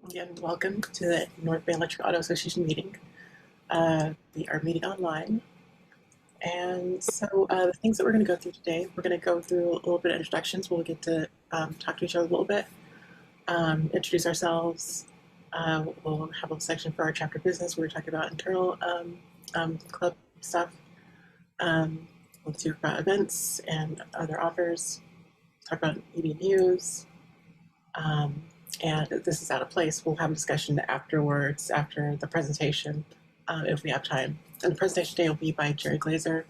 Again, welcome to the North Bay Electric Auto Association meeting. We are meeting online. And so the things that we're going to go through today, we're going to go through a little bit of introductions. We'll get to talk to each other a little bit, introduce ourselves. We'll have a section for our chapter business where we're talking about internal club stuff. We'll talk about events and other offers, talk about EV and this is out of place. We'll have a discussion afterwards, after the presentation, if we have time. And the presentation today will be by Jerry Glazer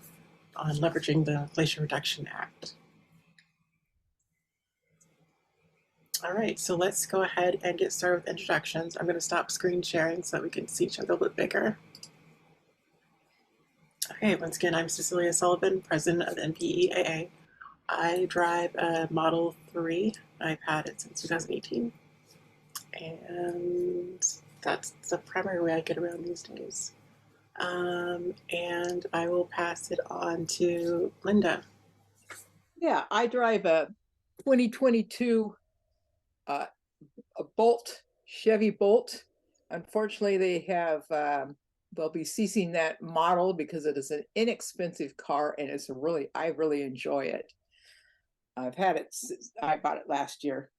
on leveraging the Inflation Reduction Act. All right, so let's go ahead and get started with introductions. I'm going to stop screen sharing so that we can see each other a little bit bigger. Okay, once again, I'm Cecilia Sullivan, president of NBEAA. I drive a Model 3. I've had it since 2018. And that's the primary way I get around these days. And I will pass it on to Linda. Yeah, I drive a 2022 a Bolt, Chevy Bolt. Unfortunately, they have they'll be ceasing that model because it is an inexpensive car and it's I really enjoy it. I've had it since I bought it last year.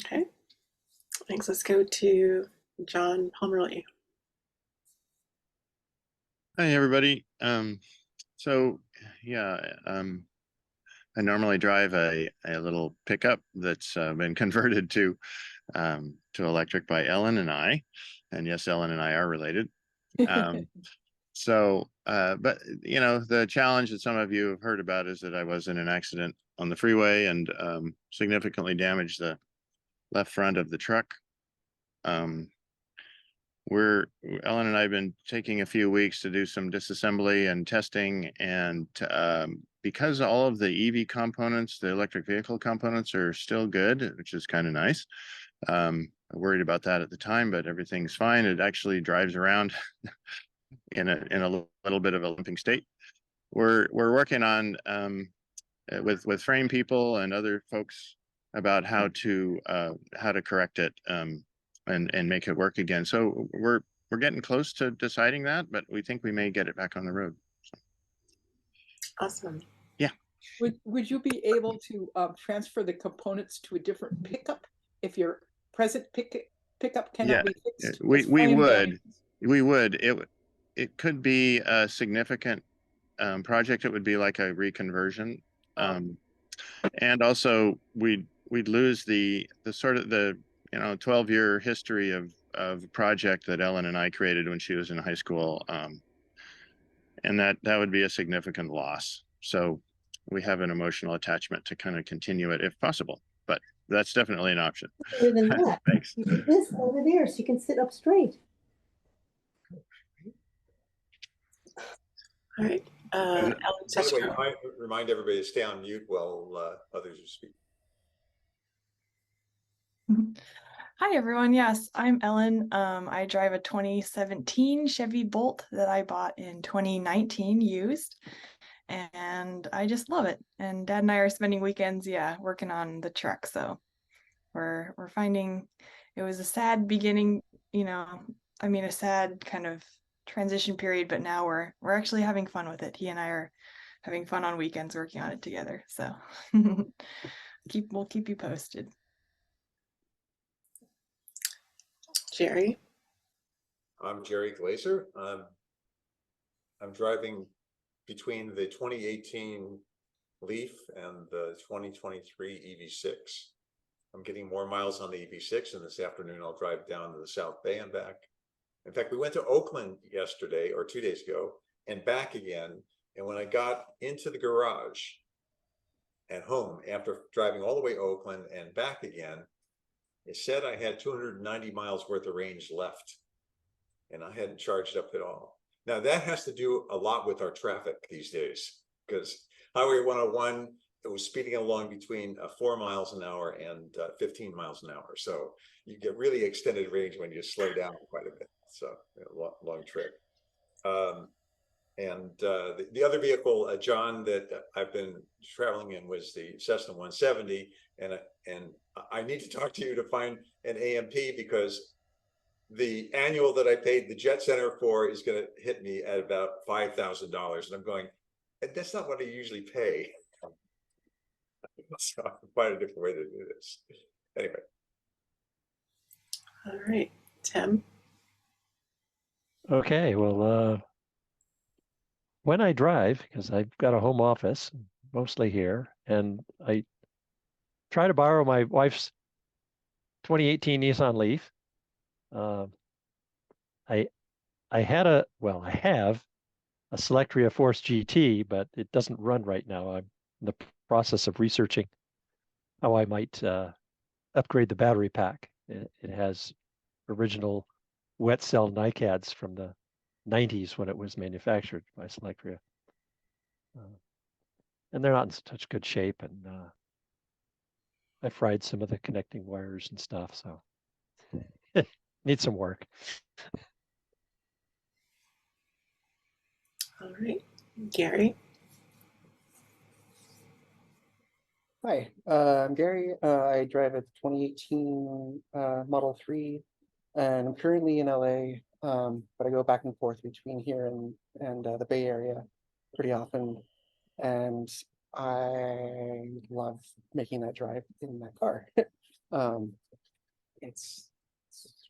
Okay, thanks. Let's go to John Pomerly. Hi, everybody. I normally drive a little pickup that's been converted to electric by Ellen and I. And yes, Ellen and I are related. But you know, the challenge that some of you have heard about is that I was in an accident on the freeway and significantly damaged the left front of the truck. Ellen and I have been taking a few weeks to do some disassembly and testing, and because all of the EV components, the electric vehicle components, are still good, which is kind of nice. I worried about that at the time, but everything's fine. It actually drives around in a little bit of a limping state. We're working on with frame people and other folks about how to correct it and make it work again. So we're getting close to deciding that, but we think we may get it back on the road. So. Awesome. Yeah. Would you be able to transfer the components to a different pickup if your present pickup cannot be fixed? We would. It could be a significant project. It would be like a reconversion. And also we'd lose the sort of the 12-year history of a project that Ellen and I created when she was in high school, and that would be a significant loss. So we have an emotional attachment to kind of continue it if possible, but that's definitely an option. Better than that. Thanks. You do this over there so you can sit up straight. All right. Ellen, by the way, you might remind everybody to stay on mute while others are speaking. Hi, everyone. Yes, I'm Ellen. I drive a 2017 Chevy Bolt that I bought in 2019 used, and I just love it. And Dad and I are spending weekends, working on the truck. So we're finding it was a sad beginning, a sad kind of transition period, but now we're actually having fun with it. He and I are having fun on weekends working on it together. So we'll keep you posted. Jerry. I'm Jerry Glazer. I'm driving between the 2018 Leaf and the 2023 EV6. I'm getting more miles on the EV6, and this afternoon I'll drive down to the South Bay and back. In fact, we went to Oakland yesterday or 2 days ago and back again. And when I got into the garage at home after driving all the way to Oakland and back again, it said I had 290 miles worth of range left, and I hadn't charged up at all. Now, that has to do a lot with our traffic these days, because Highway 101, it was speeding along between 4 miles an hour and 15 miles an hour. So you get really extended range when you slow down quite a bit. So long trip. And the other vehicle, John, that I've been traveling in was the Cessna 170, and I need to talk to you to find an AMP because the annual that I paid the Jet Center for is going to hit me at about $5,000, and I'm going, that's not what I usually pay. So I can find a different way to do this. Anyway. All right, Tim. Okay, well, when I drive, because I've got a home office mostly here, and I try to borrow my wife's 2018 Nissan Leaf. I have a Selectria Force GT, but it doesn't run right now. I'm in the process of researching how I might upgrade the battery pack. It has original wet cell NiCads from the 90s when it was manufactured by Selectria. And they're not in such good shape, and I fried some of the connecting wires and stuff, so need some work. All right, Gary. Hi, I'm Gary. I drive a 2018 Model 3, and I'm currently in LA, but I go back and forth between here and the Bay Area pretty often, and I love making that drive in that car. It's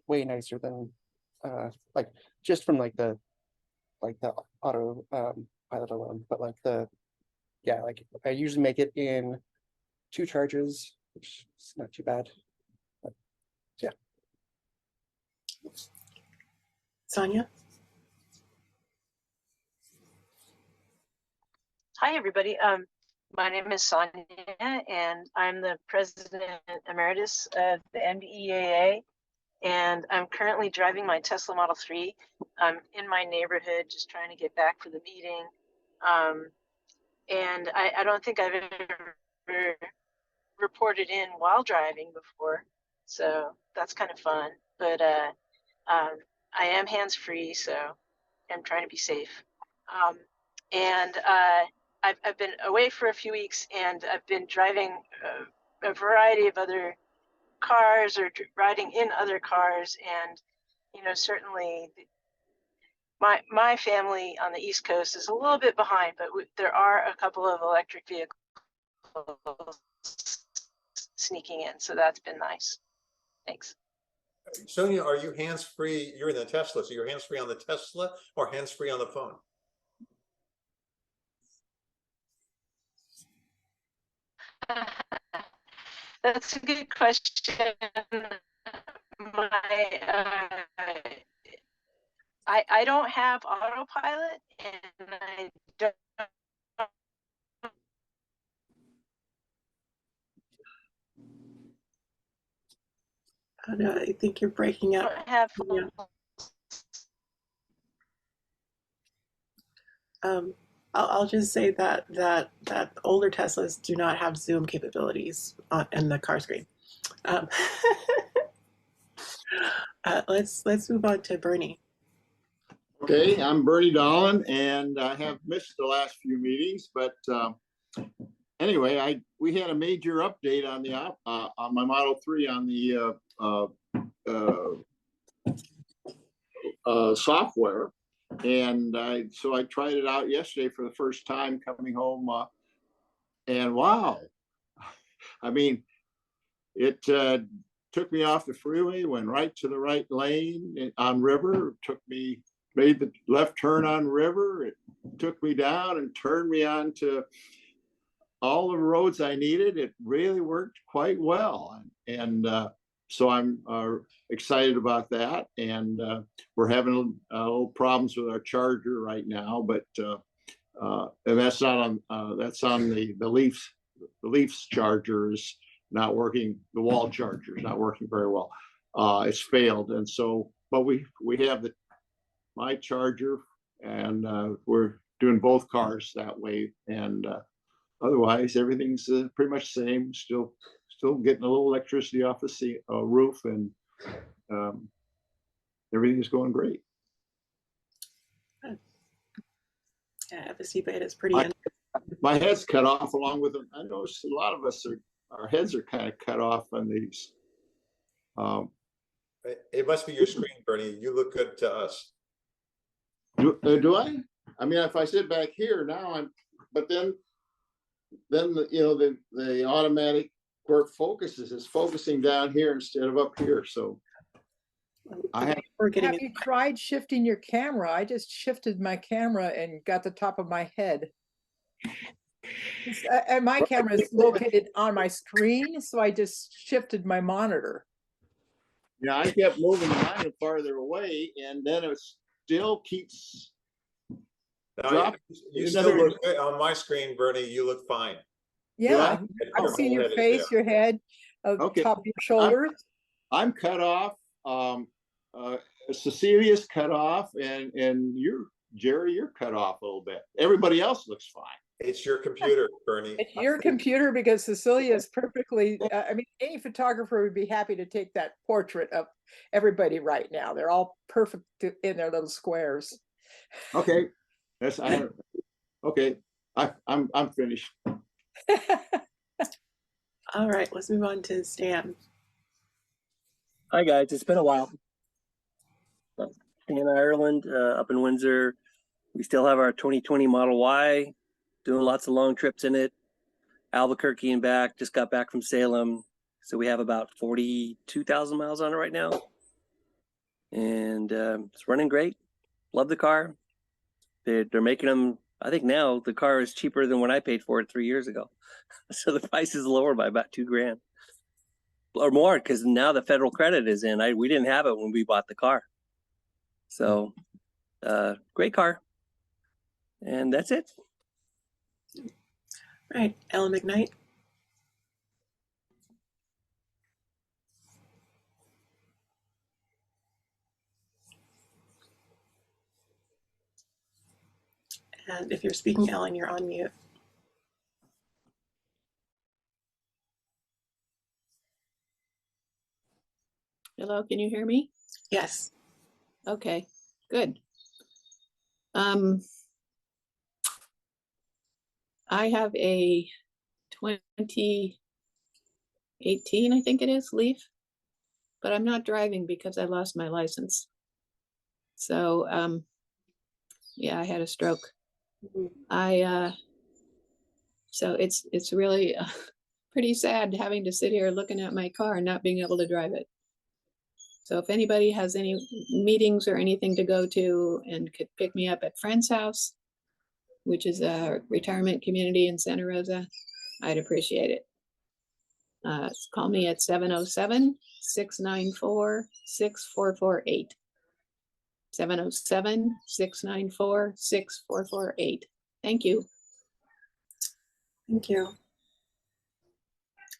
way nicer than like just from like the auto pilot alone, but like like I usually make it in 2 charges, which is not too bad. But, yeah. Sonia. Hi, everybody. My name is Sonia, and I'm the president emeritus of the NBEAA, and I'm currently driving my Tesla Model 3. I'm in my neighborhood, just trying to get back for the meeting. And I don't think I've ever reported in while driving before, so that's kind of fun. But I am hands-free, so I'm trying to be safe. I've been away for a few weeks, and I've been driving a variety of other cars or riding in other cars, and certainly my family on the East Coast is a little bit behind, but there are a couple of electric vehicles sneaking in, so that's been nice. Thanks. Sonia, are you hands-free? You're in the Tesla, so you're hands-free on the Tesla or hands-free on the phone? That's a good question. I don't have autopilot, and I don't Oh, no, I think you're breaking up. have. Yeah. I'll just say that older Teslas do not have zoom capabilities in the car screen. Let's move on to Bernie. Okay, I'm Bernie Dolan, and I have missed the last few meetings, but anyway, we had a major update on the on my Model 3 on the software, and so I tried it out yesterday for the first time coming home, and wow, I mean, it took me off the freeway, went right to the right lane on River, made the left turn on River. It took me down and turned me on to all the roads I needed. It really worked quite well. And so I'm excited about that. And we're having little problems with our charger right now, but and that's not on, that's on the Leafs. The Leafs charger is not working. The wall charger is not working very well. It's failed. And so, but we have my charger, and we're doing both cars that way, and otherwise everything's pretty much the same. Still getting a little electricity off the roof, and everything is going great. Yeah, FSC beta is pretty. My head's cut off along with them. I noticed a lot of us our heads are kind of cut off on these. It must be your screen, Bernie. You look good to us. Do I? I mean, if I sit back here now, but then the automatic where it focuses is focusing down here instead of up here. So Have you tried shifting your camera? I just shifted my camera and got the top of my head. And my camera is located on my screen, so I just shifted my monitor. Yeah, I kept moving mine farther away, and then it still keeps dropping. You still look good on my screen, Bernie. You look fine. Yeah, I've seen your face, your head, okay. Top of your shoulders. I'm cut off. Cecilia's cut off, and Jerry, you're cut off a little bit. Everybody else looks fine. It's your computer, Bernie. It's your computer, because Cecilia is perfectly, I mean, any photographer would be happy to take that portrait of everybody right now. They're all perfect in their little squares. Okay. Okay. I'm finished. All right, let's move on to Stan. Hi guys, it's been a while. Stan Ireland, up in Windsor. We still have our 2020 Model Y, doing lots of long trips in it. Albuquerque and back, just got back from Salem. So we have about 42,000 miles on it right now. And it's running great. Love the car. They're making them, I think now the car is cheaper than when I paid for it 3 years ago. So the price is lower by about $2,000 or more, because now the federal credit is in. We didn't have it when we bought the car. So great car. And that's it. Right, Ellen McKnight. And if you're speaking, Ellen, you're on mute. Hello, can you hear me? Yes. Okay, good. I have a 2018, I think it is, Leaf, but I'm not driving because I lost my license. So, yeah, I had a stroke. So it's really pretty sad having to sit here looking at my car and not being able to drive it. So if anybody has any meetings or anything to go to and could pick me up at Friend's house, which is a retirement community in Santa Rosa, I'd appreciate it. Call me at 707-694-6448. 707-694-6448. Thank you. Thank you.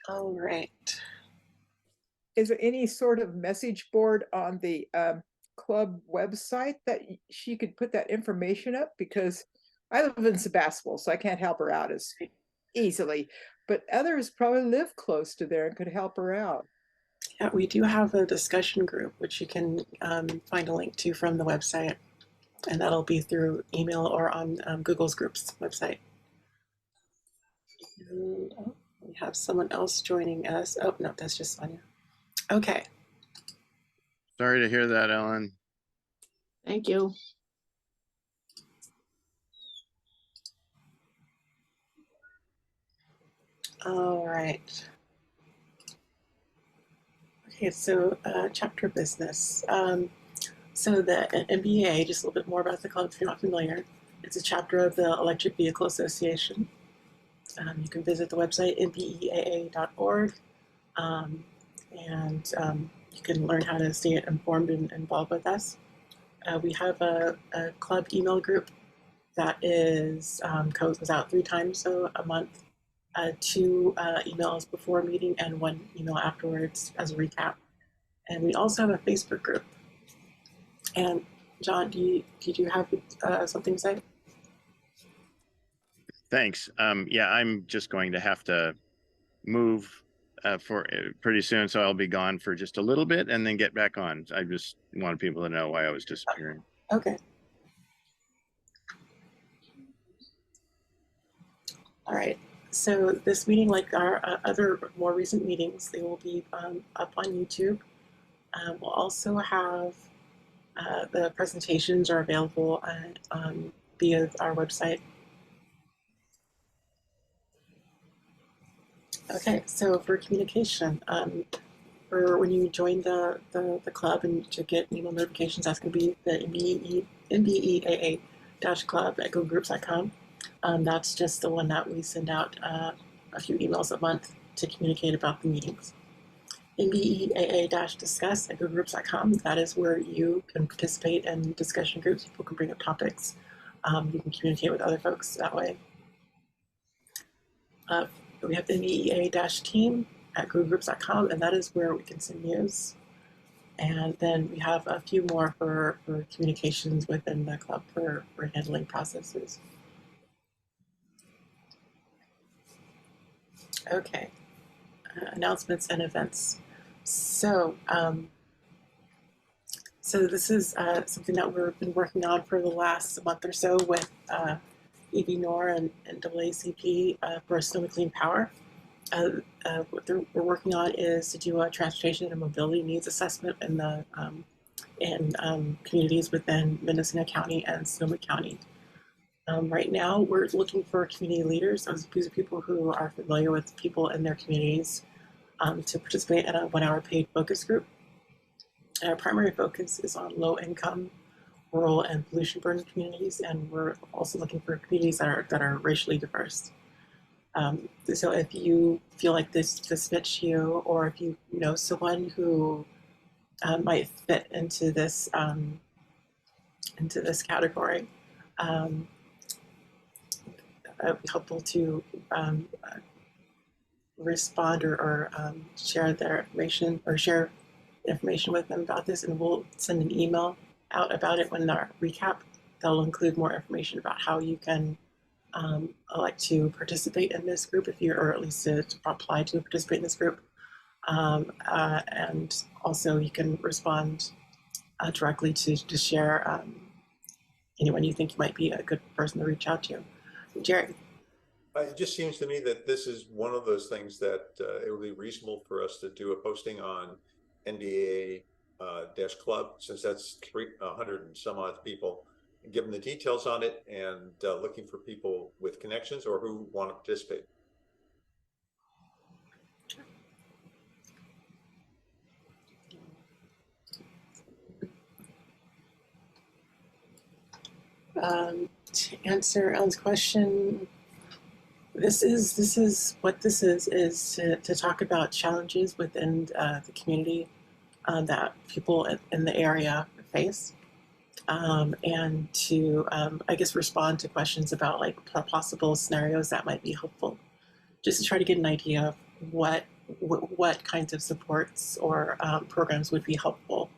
All right. Is there any sort of message board on the club website that she could put that information up? Because I live in Sebastopol, so I can't help her out as easily, but others probably live close to there and could help her out. Yeah, we do have a discussion group, which you can find a link to from the website, and that'll be through email or on Google's groups website. And, we have someone else joining us. Oh, no, that's just Sonia. Okay. Sorry to hear that, Ellen. Thank you. All right. Okay, so chapter business. So the NBEAA, just a little bit more about the club if you're not familiar. It's a chapter of the Electric Vehicle Association. You can visit the website nbeaa.org, and you can learn how to stay informed and involved with us. We have a club email group that is goes out 3 times a month. 2 emails before a meeting and 1 email afterwards as a recap. And we also have a Facebook group. And John, did you have something to say? Thanks. Yeah, I'm just going to have to move for pretty soon, so I'll be gone for just a little bit and then get back on. I just wanted people to know why I was disappearing. Okay. All right. So this meeting, like our other more recent meetings, they will be up on YouTube. We'll also have the presentations are available via our website. Okay, so for communication, for when you join the club and to get email notifications, that's going to be the NBEAA-club at googlegroups.com. That's just the one that we send out a few emails a month to communicate about the meetings. NBEAA-discuss at googlegroups.com. That is where you can participate in discussion groups. People can bring up topics. You can communicate with other folks that way. We have the NBEAA-team at googlegroups.com, and that is where we can send news. And then we have a few more for communications within the club for handling processes. Okay, announcements and events. So, so this is something that we've been working on for the last month or so with EV-NOR and NAACP for Sonoma Clean Power. What we're working on is to do a transportation and mobility needs assessment in the communities within Mendocino County and Sonoma County. Right now, we're looking for community leaders, those people who are familiar with people in their communities, to participate in a 1-hour paid focus group. And our primary focus is on low-income, rural, and pollution-burdened communities, and we're also looking for communities that are racially diverse. So if you feel like this fits you, or if you know someone who might fit into this category, it would be helpful to respond or share their information or share information with them about this, and we'll send an email out about it when our recap. That'll include more information about how you can elect to participate in this group, or at least to apply to participate in this group. And also you can respond directly to share anyone you think might be a good person to reach out to. Jerry. It just seems to me that this is one of those things that it would be reasonable for us to do a posting on NBEAA club, since that's 300 and some odd people, and give them the details on it, and looking for people with connections or who want to participate. To answer Ellen's question, this is what this is to talk about challenges within the community that people in the area face, and to I guess respond to questions about like possible scenarios that might be helpful, just to try to get an idea of what kinds of supports or programs would be helpful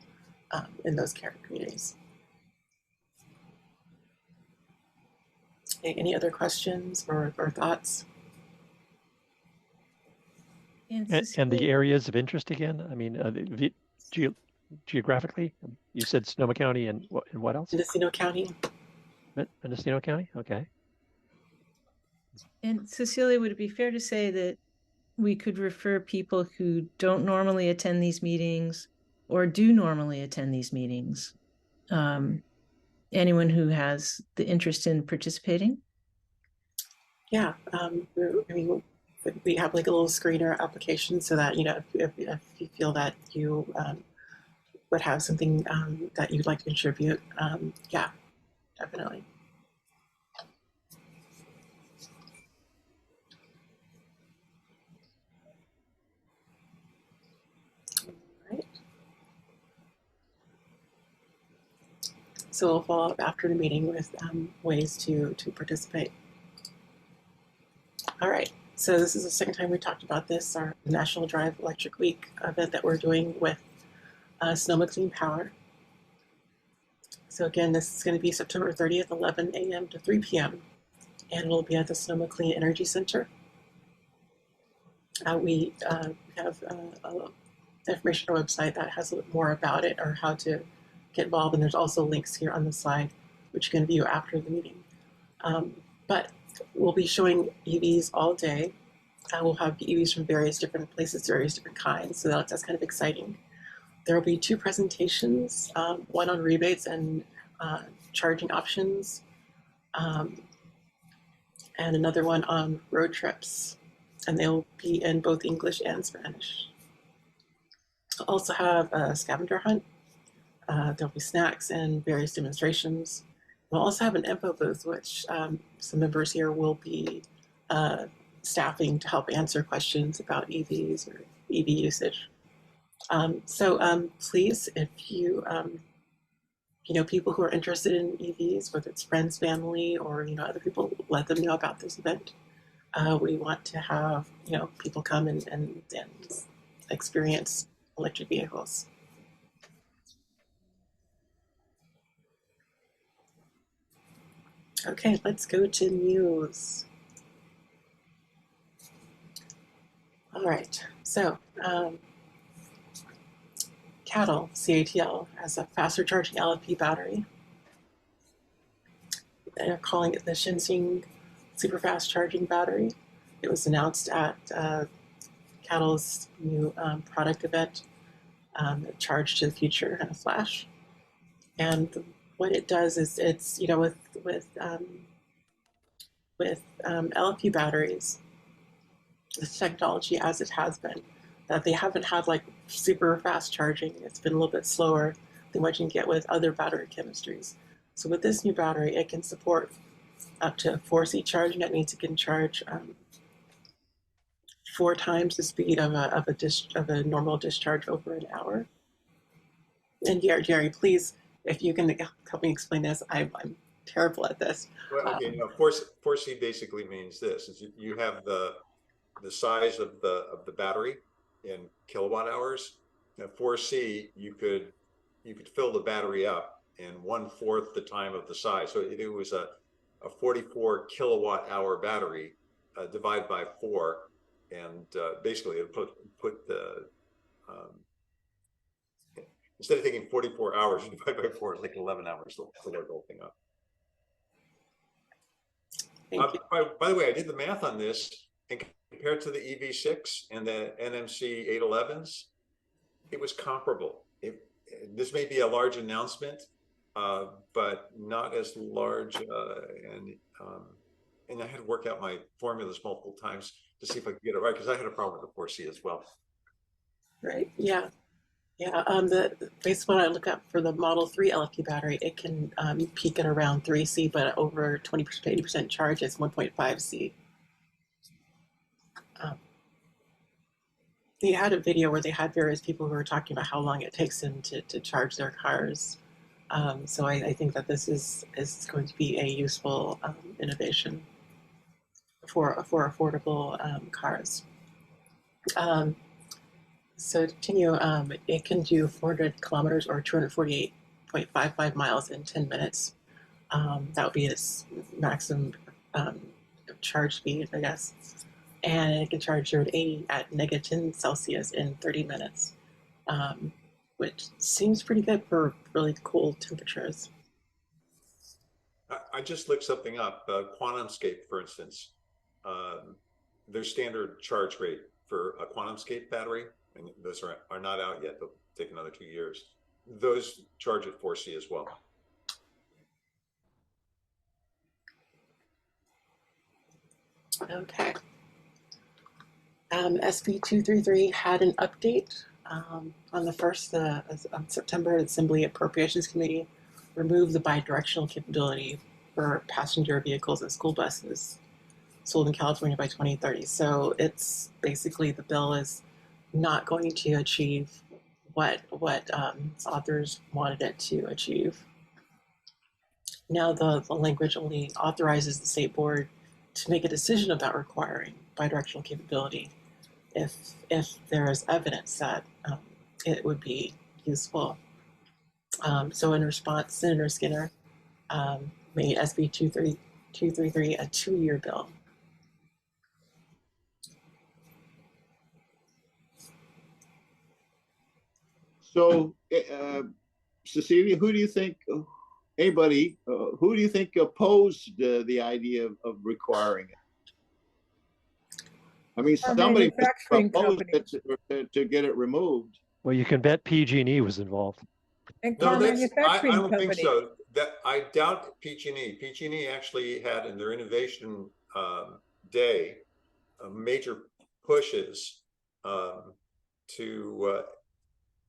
in those care communities. Any other questions or thoughts? And the areas of interest again? I mean, geographically, you said Sonoma County and what else? Mendocino County. Mendocino County, okay. And Cecilia, would it be fair to say that we could refer people who don't normally attend these meetings or do normally attend these meetings? Anyone who has the interest in participating? Yeah, I mean, we have like a little screener application so that, you know, if you feel that you would have something that you'd like to contribute, yeah, definitely. So we'll follow up after the meeting with ways to participate. All right, so this is the second time we talked about this, our National Drive Electric Week event that we're doing with Sonoma Clean Power. So again, this is going to be September 30th, 11 a.m. to 3 p.m. and it'll be at the Sonoma Clean Energy Center. We have information on our website that has a little more about it or how to get involved, and there's also links here on the slide which you can view after the meeting. But We'll be showing EVs all day. We'll have EVs from various different places, various different kinds, so that's kind of exciting. There will be 2 presentations, one on rebates and charging options, and another one on road trips, and they'll be in both English and Spanish. We'll also have a scavenger hunt. There'll be snacks and various demonstrations. We'll also have an info booth, which some members here will be staffing to help answer questions about EVs or EV usage. Please, if you know people who are interested in EVs, whether it's friends, family, or other people, let them know about this event. We want to have people come and experience electric vehicles. Okay, let's go to news. All right, so CATL has a faster charging LFP battery. They're calling it the Shinsing Super Fast Charging Battery. It was announced at CATL's new product event, Charge to the Future and a Flash. And what it does is it's with LFP batteries, the technology as it has been, that they haven't had like super fast charging. It's been a little bit slower than what you can get with other battery chemistries. So with this new battery, it can support up to 4C charging. That means it can charge 4 times the speed of a normal discharge over an hour. And Jerry, please, if you can help me explain this, I'm terrible at this. Well, okay, 4C basically means this: is you have the size of the battery in kilowatt hours. Now 4C, you could fill the battery up in 1/4 the time of the size. So it was a 44 kilowatt hour battery, divided by 4, and basically it put the instead of taking 44 hours, you divide by 4, it's like 11 hours to load the whole thing up. By the way, I did the math on this, and compared to the EV6 and the NMC 811s, it was comparable. This may be a large announcement, but not as large, and I had to work out my formulas multiple times to see if I could get it right, because I had a problem with the 4C as well. Right. Yeah. Yeah. Based on what I look up for the Model 3 LFP battery, it can peak at around 3C, but over 20% to 80% charge, it's 1.5C. They had a video where they had various people who were talking about how long it takes them to charge their cars. So I think that this is going to be a useful innovation for affordable cars. So to continue, it can do 400 kilometers or 248.55 miles in 10 minutes. That would be its maximum charge speed, I guess. And it can charge 0 to 80 at -10 Celsius in 30 minutes, which seems pretty good for really cool temperatures. I just looked something up. QuantumScape, for instance, their standard charge rate for a QuantumScape battery, and those are not out yet. They'll take another 2 years. Those charge at 4C as well. Okay. SB 233 had an update on the 1st of September. The Assembly Appropriations Committee removed the bidirectional capability for passenger vehicles and school buses sold in California by 2030. So it's basically, the bill is not going to achieve what authors wanted it to achieve. Now the language only authorizes the state board to make a decision about requiring bidirectional capability if there is evidence that it would be useful. So in response, Senator Skinner made SB 233 a 2-year bill. So, Cecilia, who do you think anybody, who do you think opposed the idea of requiring it? I mean, Our somebody manufacturing proposed companies. it to get it removed. Well, you can bet PG&E was involved. And No, car I manufacturing don't think companies. so. That I doubt PG&E. PG&E actually had in their innovation day major pushes to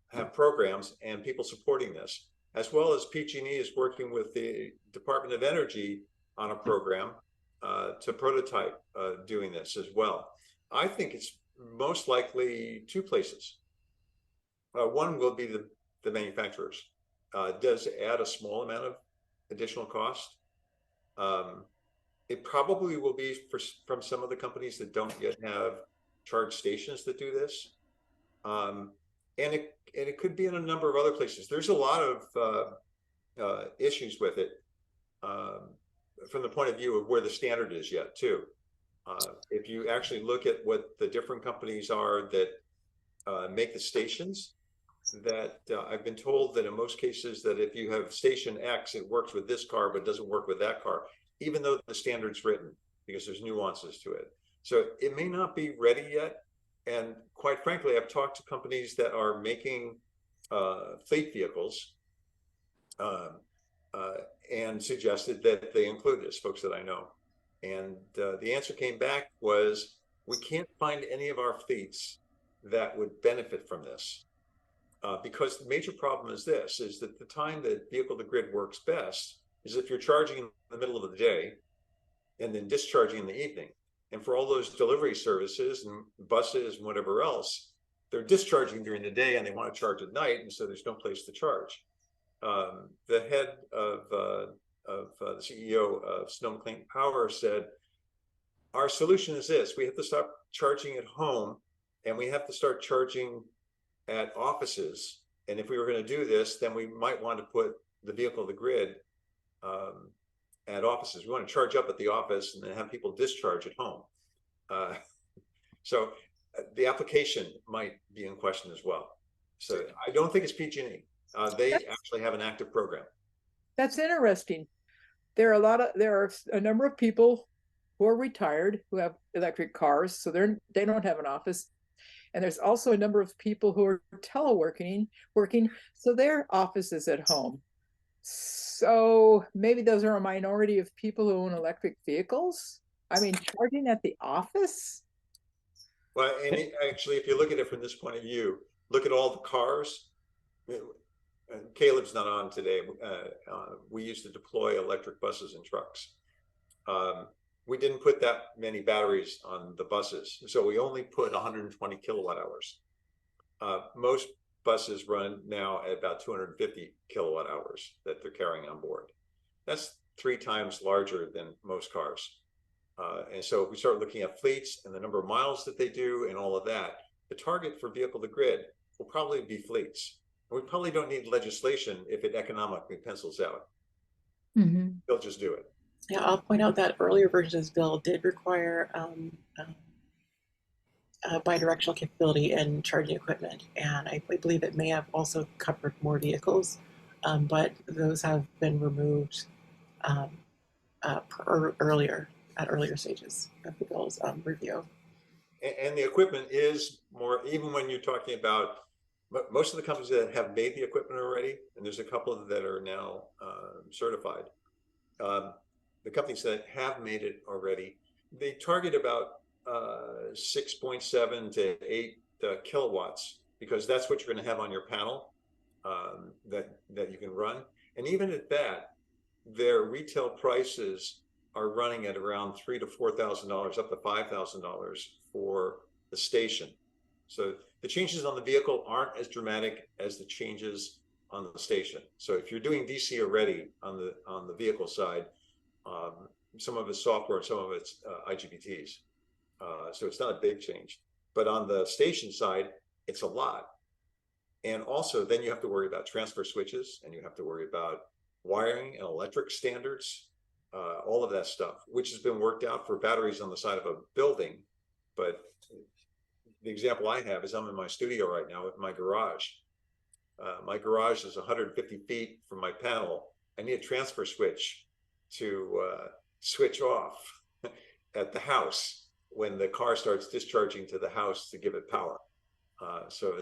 have programs and people supporting this, as well as PG&E is working with the Department of Energy on a program to prototype doing this as well. I think it's most likely two places. One will be the manufacturers. Does add a small amount of additional cost. It probably will be from some of the companies that don't yet have charge stations that do this. And it could be in a number of other places. There's a lot of issues with it from the point of view of where the standard is yet too. If you actually look at what the different companies are that make the stations, that I've been told that in most cases that if you have station X, it works with this car, but doesn't work with that car, even though the standard's written, because there's nuances to it. So it may not be ready yet. And quite frankly, I've talked to companies that are making fleet vehicles and suggested that they include this, folks that I know. And the answer came back was, we can't find any of our fleets that would benefit from this. Because the major problem is this, is that the time that vehicle to grid works best is if you're charging in the middle of the day and then discharging in the evening. And for all those delivery services and buses and whatever else, they're discharging during the day and they want to charge at night, and so there's no place to charge. The head of the CEO of Sonoma Clean Power said, our solution is this: we have to stop charging at home and we have to start charging at offices. And if we were going to do this, then we might want to put the vehicle to the grid at offices. We want to charge up at the office and then have people discharge at home. So the application might be in question as well. So I don't think it's PG&E. They actually have an active program. That's interesting. There are a number of people who are retired who have electric cars, so they don't have an office. And there's also a number of people who are teleworking, so their office is at home. So maybe those are a minority of people who own electric vehicles. I mean, charging at the office? Well, and actually, if you look at it from this point of view, look at all the cars. Caleb's not on today. We used to deploy electric buses and trucks. We didn't put that many batteries on the buses, so we only put 120 kilowatt hours. Most buses run now at about 250 kilowatt hours that they're carrying on board. That's 3 times larger than most cars. And so if we start looking at fleets and the number of miles that they do and all of that, the target for vehicle to grid will probably be fleets. And we probably don't need legislation if it economically pencils out. Mm-hmm. They'll just do it. Yeah, I'll point out that earlier versions of this bill did require bidirectional capability in charging equipment, and I believe it may have also covered more vehicles, but those have been removed at earlier stages of the bill's review. And the equipment is more, even when you're talking about most of the companies that have made the equipment already, and there's a couple that are now certified. The companies that have made it already, they target about 6.7 to 8 kilowatts, because that's what you're going to have on your panel that you can run. And even at that, their retail prices are running at around $3,000 to $4,000, up to $5,000 for the station. So the changes on the vehicle aren't as dramatic as the changes on the station. So if you're doing DC already on the vehicle side, some of it's software and some of it's IGBTs. So it's not a big change. But on the station side, it's a lot. And also then you have to worry about transfer switches, and you have to worry about wiring and electric standards, all of that stuff, which has been worked out for batteries on the side of a building. But the example I have is I'm in my studio right now with my garage. My garage is 150 feet from my panel, I need a transfer switch to switch off at the house when the car starts discharging to the house to give it power. So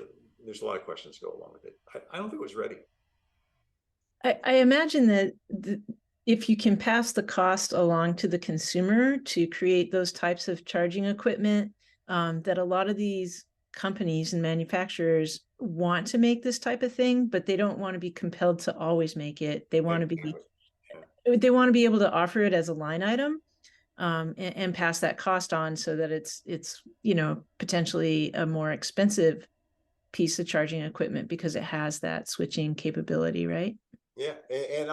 there's a lot of questions go along with it. I don't think it was ready. I imagine that if you can pass the cost along to the consumer to create those types of charging equipment, that a lot of these companies and manufacturers want to make this type of thing, but they don't want to be compelled to always make it. They want to be, they want to be able to offer it as a line item, and pass that cost on so that it's, you know, potentially a more expensive piece of charging equipment because it has that switching capability, right? Yeah, and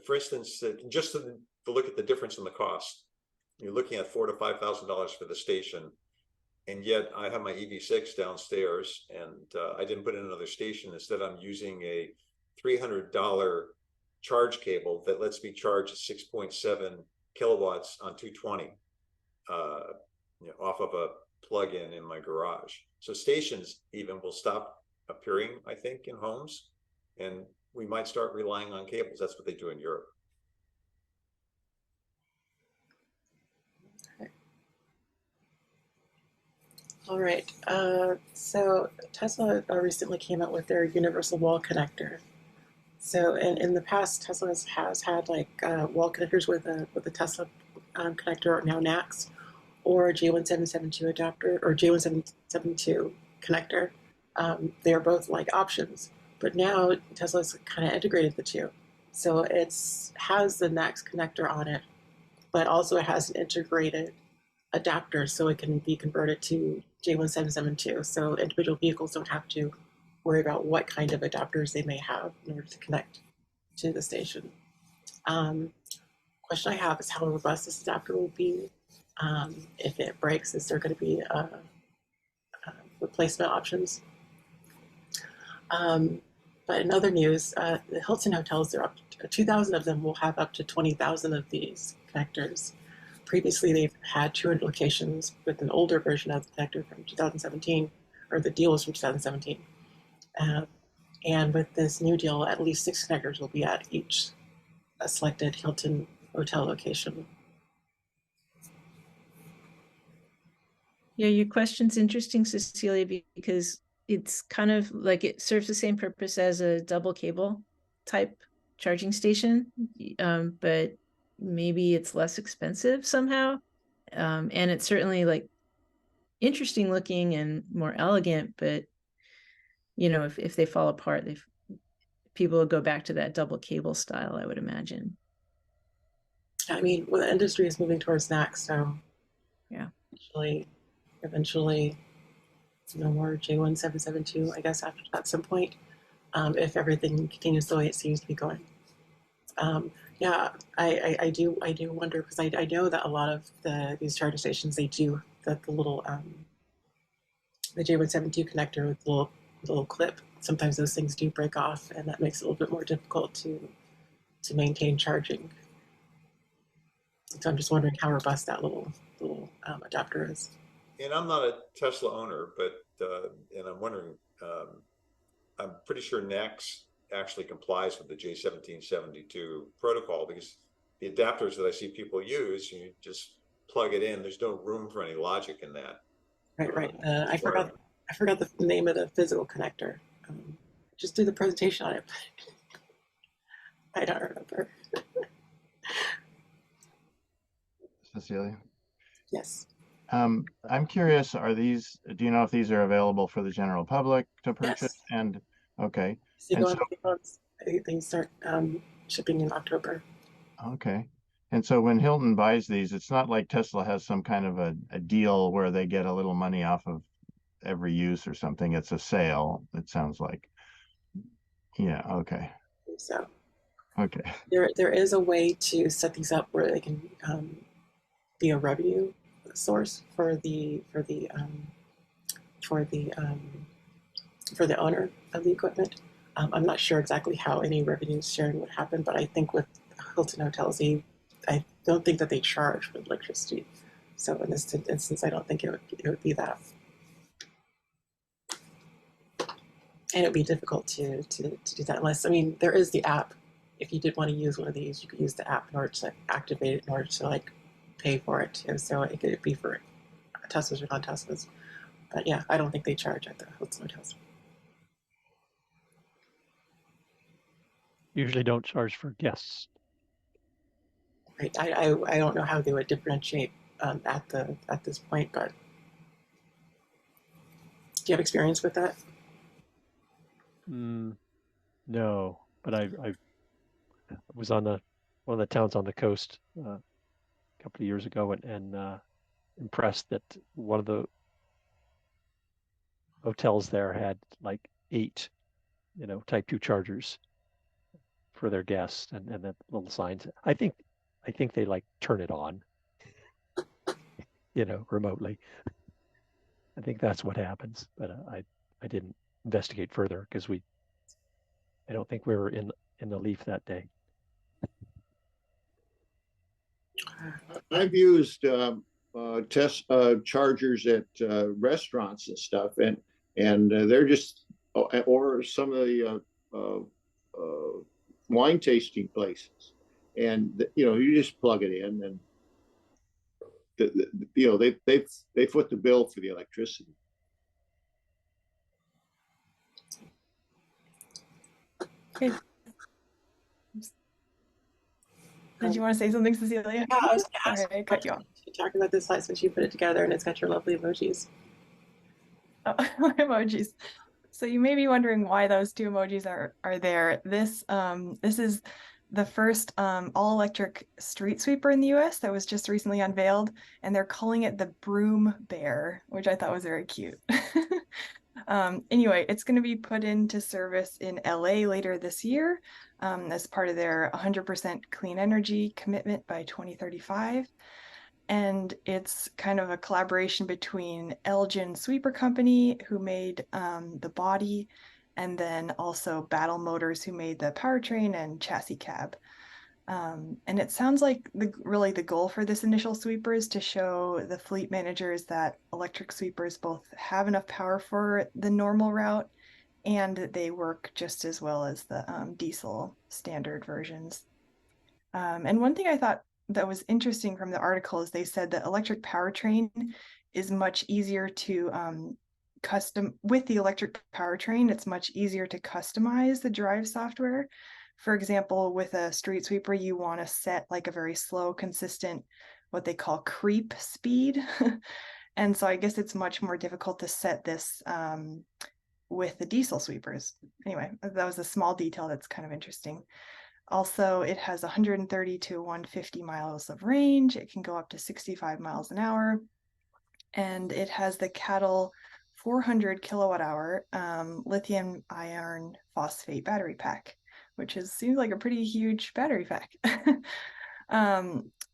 for instance, just to look at the difference in the cost, you're looking at $4,000 to $5,000 for the station, and yet I have my EV6 downstairs, and I didn't put in another station. Instead, I'm using a $300 charge cable that lets me charge 6.7 kilowatts on 220, you know, off of a plug-in in my garage. So stations even will stop appearing, I think, in homes, and we might start relying on cables. That's what they do in Europe. All right. So Tesla recently came out with their universal wall connector. So in the past, Tesla has had like wall connectors with a Tesla connector, or now NACS, or a J1772 adapter, or J1772 connector. They are both like options. But now Tesla's kind of integrated the two. So it has the NACS connector on it, but also it has an integrated adapter so it can be converted to J1772. So individual vehicles don't have to worry about what kind of adapters they may have in order to connect to the station. Question I have is how robust this adapter will be. If it breaks, is there going to be replacement options? But in other news, the Hilton hotels, there are up to 2,000 of them will have up to 20,000 of these connectors. Previously, they've had 200 locations with an older version of the connector from 2017, or the deal was from 2017. And with this new deal, at least 6 connectors will be at each selected Hilton hotel location. Yeah, your question's interesting, Cecilia, because it's kind of like it serves the same purpose as a double cable type charging station, but maybe it's less expensive somehow. And it's certainly like interesting looking and more elegant, but you know, if they fall apart, people will go back to that double cable style, I would imagine. I mean, well, the industry is moving towards NACS, so yeah, eventually, no more J1772, I guess, after at some point, if everything continues the way it seems to be going. Yeah, I do wonder, because I know that a lot of these charging stations, they do the little the J172 connector with the little clip. Sometimes those things do break off, and that makes it a little bit more difficult to maintain charging. So I'm just wondering how robust that little adapter is. And I'm not a Tesla owner, but and I'm wondering, I'm pretty sure NACS actually complies with the J1772 protocol, because the adapters that I see people use, you just plug it in. There's no room for any logic in that. Right. I forgot the name of the physical connector. Just do the presentation on it. I don't remember. Cecilia? Yes. I'm curious, do you know if these are available for the general public to purchase? Yes. And okay. So And go on, they start shipping in October. Okay. And so when Hilton buys these, it's not like Tesla has some kind of a deal where they get a little money off of every use or something. It's a sale, it sounds like. Yeah, okay. So okay. There is a way to set these up where they can be a revenue source for the owner of the equipment. I'm not sure exactly how any revenue sharing would happen, but I think with Hilton hotels, I don't think that they charge for electricity. So in this instance, I don't think it would be that. And it would be difficult to do that unless, I mean, there is the app. if you did want to use one of these, you could use the app in order to activate it in order to like pay for it too. So it could be for Teslas or non-Teslas. But yeah, I don't think they charge at the hotels. Usually don't charge for guests. Right. I don't know how they would differentiate at this point, but do you have experience with that? No, but I was on one of the towns on the coast a couple of years ago and impressed that one of the hotels there had like 8, type 2 chargers for their guests and the little signs. I think they like turn it on, remotely. I think that's what happens, but I didn't investigate further because I don't think we were in the Leaf that day. I've used test chargers at restaurants and stuff, and they're just, or some of the wine tasting places, and you just plug it in, and they foot the bill for the electricity. Okay. Did you want to say something, Cecilia? Yeah, I was going to ask. Sorry, I cut you off. You talked about this slide since you put it together, and it's got your lovely emojis. Oh, emojis. So you may be wondering why those 2 emojis are there. This is the first all-electric street sweeper in the US that was just recently unveiled, and they're calling it the Broom Bear, which I thought was very cute. Anyway, it's going to be put into service in LA later this year as part of their 100% clean energy commitment by 2035. And it's kind of a collaboration between Elgin Sweeper Company, who made the body, and then also Battle Motors, who made the powertrain and chassis cab. And it sounds like really the goal for this initial sweeper is to show the fleet managers that electric sweepers both have enough power for the normal route and that they work just as well as the diesel standard versions. And one thing I thought that was interesting from the article is they said that electric powertrain is much easier to custom with the electric powertrain. It's much easier to customize the drive software. For example, with a street sweeper, you want to set like a very slow, consistent, what they call creep speed. And so I guess it's much more difficult to set this with the diesel sweepers. Anyway, that was a small detail that's kind of interesting. Also, it has 130 to 150 miles of range. It can go up to 65 miles an hour. And it has the Cattle 400 kilowatt hour lithium iron phosphate battery pack, which seems like a pretty huge battery pack.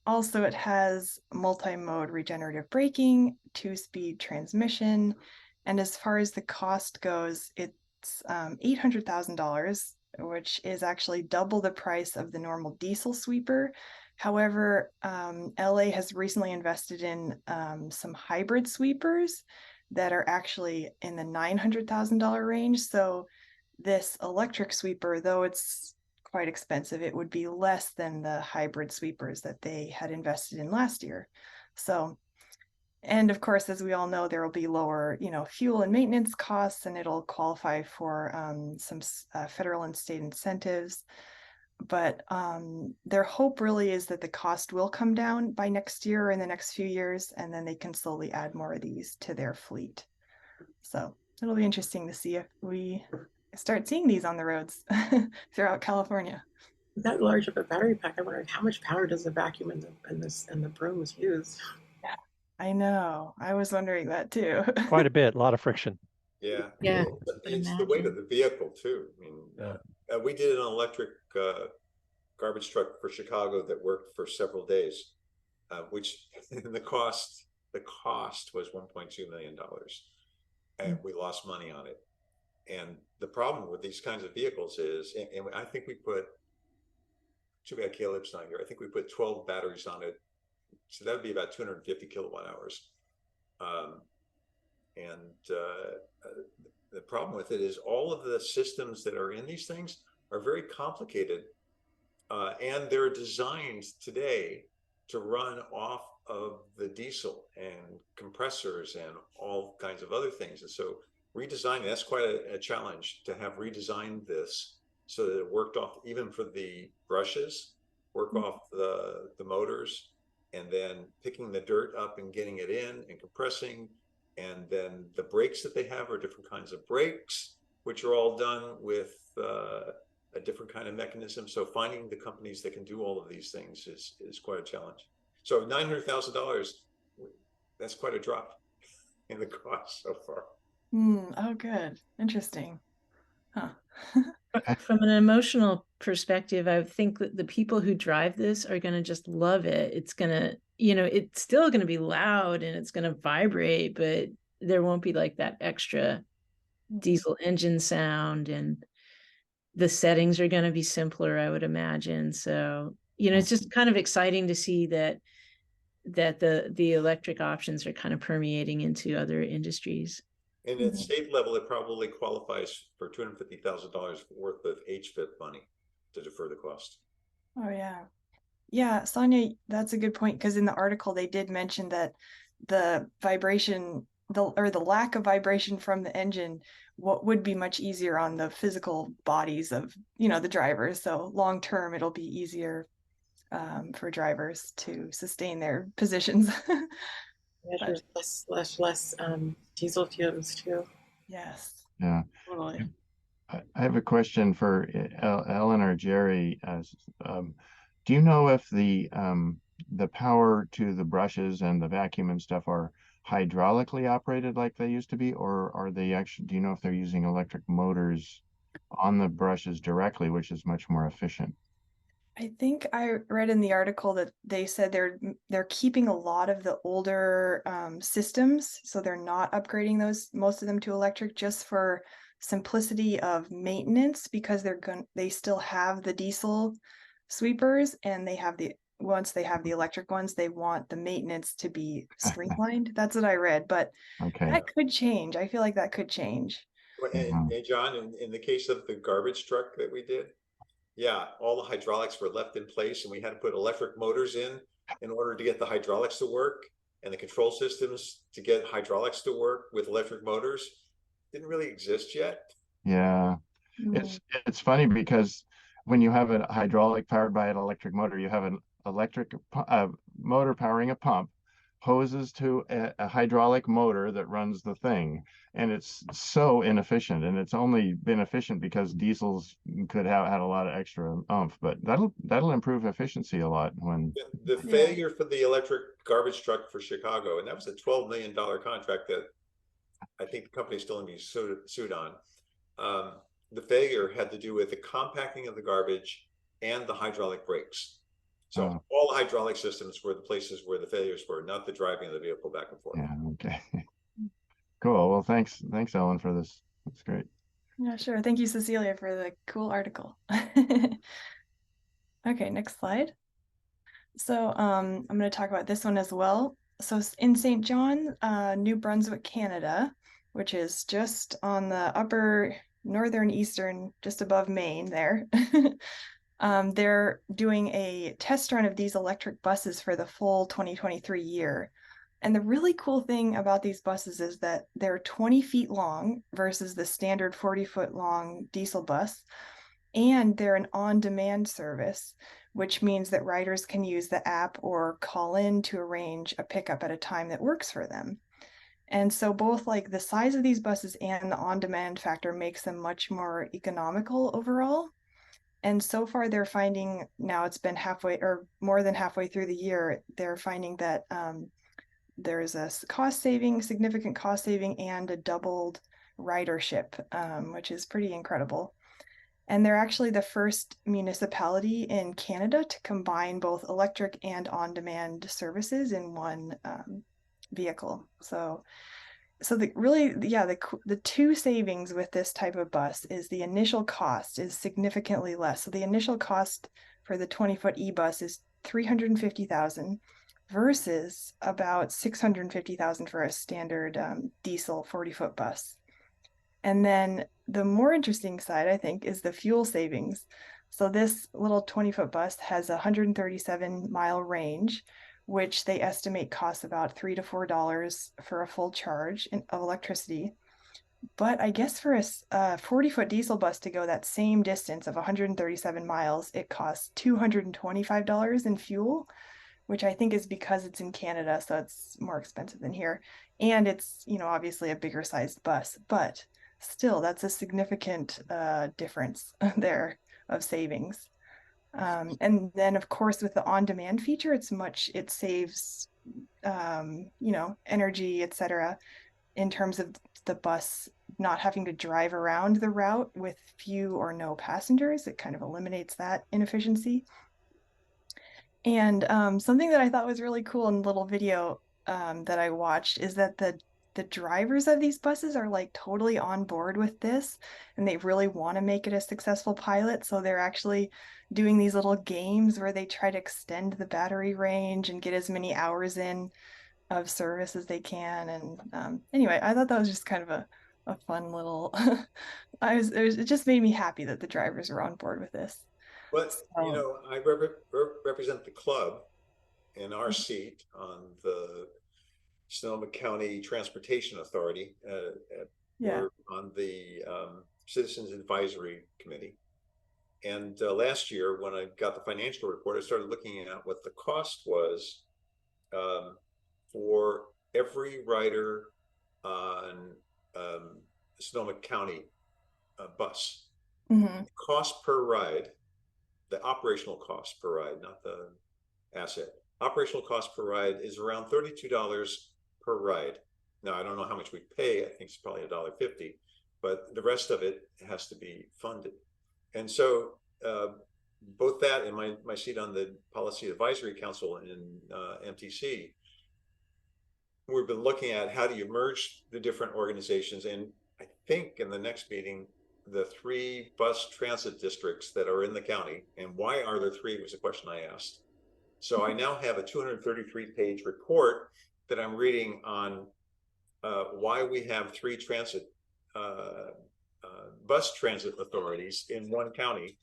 Also, it has multi-mode regenerative braking, 2-speed transmission. And as far as the cost goes, it's $800,000, which is actually double the price of the normal diesel sweeper. However, LA has recently invested in some hybrid sweepers that are actually in the $900,000 range. So this electric sweeper, though it's quite expensive, it would be less than the hybrid sweepers that they had invested in last year. So, and of course, as we all know, there will be lower, fuel and maintenance costs, and it'll qualify for some federal and state incentives. But their hope really is that the cost will come down by next year or in the next few years, and then they can slowly add more of these to their fleet. So it'll be interesting to see if we start seeing these on the roads throughout California. That large of a battery pack, I wonder how much power does the vacuum and the brooms use? Yeah, I know. I was wondering that too. Quite a bit, a lot of friction. Yeah. Yeah, It's the weight of the vehicle too. I mean, we did an electric garbage truck for Chicago that worked for several days, which the cost was $1.2 million, and we lost money on it. And the problem with these kinds of vehicles is, and I think we put, too bad Caleb's not here, I think we put 12 batteries on it. So that would be about 250 kilowatt hours. The problem with it is all of the systems that are in these things are very complicated And they're designed today to run off of the diesel and compressors and all kinds of other things. And so redesigning, that's quite a challenge to have redesigned this so that it worked off even for the brushes, work off the motors, and then picking the dirt up and getting it in and compressing. And then the brakes that they have are different kinds of brakes, which are all done with a different kind of mechanism. So finding the companies that can do all of these things is quite a challenge. So $900,000, that's quite a drop in the cost so far. Oh, good. Interesting. Huh. From an emotional perspective, I think that the people who drive this are going to just love it. It's going to, it's still going to be loud and it's going to vibrate, but there won't be like that extra diesel engine sound, and the settings are going to be simpler, I would imagine. So, it's just kind of exciting to see that the electric options are kind of permeating into other industries. And at state level, it probably qualifies for $250,000 worth of HVIP money to defer the cost. Oh, yeah. Yeah, Sonia, that's a good point, because in the article they did mention that the vibration, or the lack of vibration from the engine, what would be much easier on the physical bodies of, the drivers. So long term, it'll be easier for drivers to sustain their positions. Measures less diesel fumes too. Yes. Yeah. Totally. I have a question for Ellen or Jerry. Do you know if the power to the brushes and the vacuum and stuff are hydraulically operated like they used to be, or are they actually, do you know if they're using electric motors on the brushes directly, which is much more efficient? I think I read in the article that they said they're keeping a lot of the older systems, so they're not upgrading most of them to electric, just for simplicity of maintenance, because they still have the diesel sweepers, and once they have the electric ones, they want the maintenance to be streamlined. That's what I read, but that could change. I feel like that could change. And John, in the case of the garbage truck that we did, yeah, all the hydraulics were left in place, and we had to put electric motors in order to get the hydraulics to work, and the control systems to get hydraulics to work with electric motors didn't really exist yet. Yeah, it's funny because when you have a hydraulic powered by an electric motor, you have an electric motor powering a pump, hoses to a hydraulic motor that runs the thing, and it's so inefficient. And it's only been efficient because diesels could have had a lot of extra oomph, but that'll improve efficiency a lot when the failure for the electric garbage truck for Chicago, and that was a $12 million contract that I think the company's still going to be sued on. The failure had to do with the compacting of the garbage and the hydraulic brakes. So all the hydraulic systems were the places where the failures were, not the driving of the vehicle back and forth. Yeah, okay. Cool. Well, thanks, Ellen, for this. That's great. Yeah, sure. Thank you, Cecilia, for the cool article. Okay, next slide. So I'm going to talk about this one as well. So in St. John, New Brunswick, Canada, which is just on the upper northern eastern, just above Maine there. They're doing a test run of these electric buses for the full 2023 year. And the really cool thing about these buses is that they're 20 feet long versus the standard 40-foot long diesel bus. And they're an on-demand service, which means that riders can use the app or call in to arrange a pickup at a time that works for them. And so both like the size of these buses and the on-demand factor makes them much more economical overall. And so far they're finding, now it's been halfway or more than halfway through the year, they're finding that there's a significant cost saving and a doubled ridership, which is pretty incredible. And they're actually the first municipality in Canada to combine both electric and on-demand services in one vehicle. So the two savings with this type of bus is the initial cost is significantly less. So the initial cost for the 20-foot e-bus is $350,000 versus about $650,000 for a standard diesel 40-foot bus. And then the more interesting side, I think, is the fuel savings. So this little 20-foot bus has a 137-mile range, which they estimate costs about $3 to $4 for a full charge of electricity. But I guess for a 40-foot diesel bus to go that same distance of 137 miles, it costs $225 in fuel, which I think is because it's in Canada, so it's more expensive than here. And it's, obviously a bigger sized bus, but still, that's a significant difference there of savings. And then, of course, with the on-demand feature, it saves, energy, etc., in terms of the bus not having to drive around the route with few or no passengers. It kind of eliminates that inefficiency. And something that I thought was really cool in the little video that I watched is that the drivers of these buses are like totally on board with this, and they really want to make it a successful pilot. So they're actually doing these little games where they try to extend the battery range and get as many hours in of service as they can. And anyway, I thought that was just kind of a fun little. It just made me happy that the drivers are on board with this. But I represent the club in our seat on the Sonoma County Transportation Authority. We're on the Citizens Advisory Committee. And last year, when I got the financial report, I started looking at what the cost was for every rider on Sonoma County bus. Mm-hmm. Cost per ride, the operational cost per ride, not the asset. Operational cost per ride is around $32 per ride. Now, I don't know how much we pay. I think it's probably $1.50, but the rest of it has to be funded. And so both that and my seat on the Policy Advisory Council in MTC, we've been looking at how do you merge the different organizations. And I think in the next meeting, the 3 bus transit districts that are in the county, and why are there 3 was a question I asked. So I now have a 233-page report that I'm reading on why we have 3 transit bus transit authorities in one county,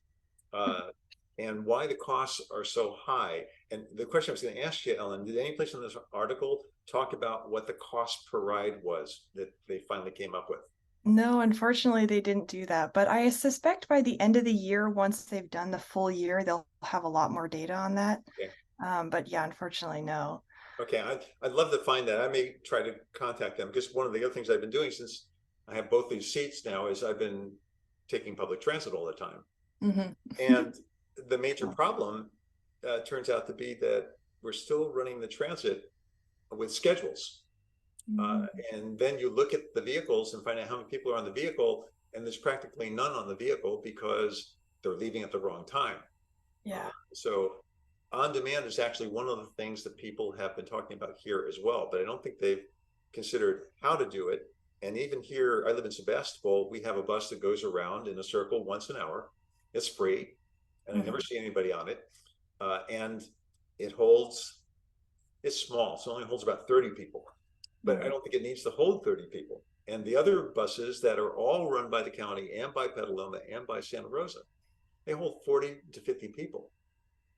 and why the costs are so high. And the question I was going to ask you, Ellen, did any place in this article talk about what the cost per ride was that they finally came up with? No, unfortunately, they didn't do that. But I suspect by the end of the year, once they've done the full year, they'll have a lot more data on that. Okay. But yeah, unfortunately, no. Okay, I'd love to find that. I may try to contact them, because one of the other things I've been doing since I have both these seats now is I've been taking public transit all the time. Mm-hmm. And the major problem turns out to be that we're still running the transit with schedules. And then you look at the vehicles and find out how many people are on the vehicle, and there's practically none on the vehicle because they're leaving at the wrong time. Yeah. So on demand is actually one of the things that people have been talking about here as well, but I don't think they've considered how to do it. And even here, I live in Sebastopol, we have a bus that goes around in a circle once an hour. It's free, and I never see anybody on it. And it's small, so it only holds about 30 people. But I don't think it needs to hold 30 people. And the other buses that are all run by the county and by Petaluma and by Santa Rosa, they hold 40 to 50 people.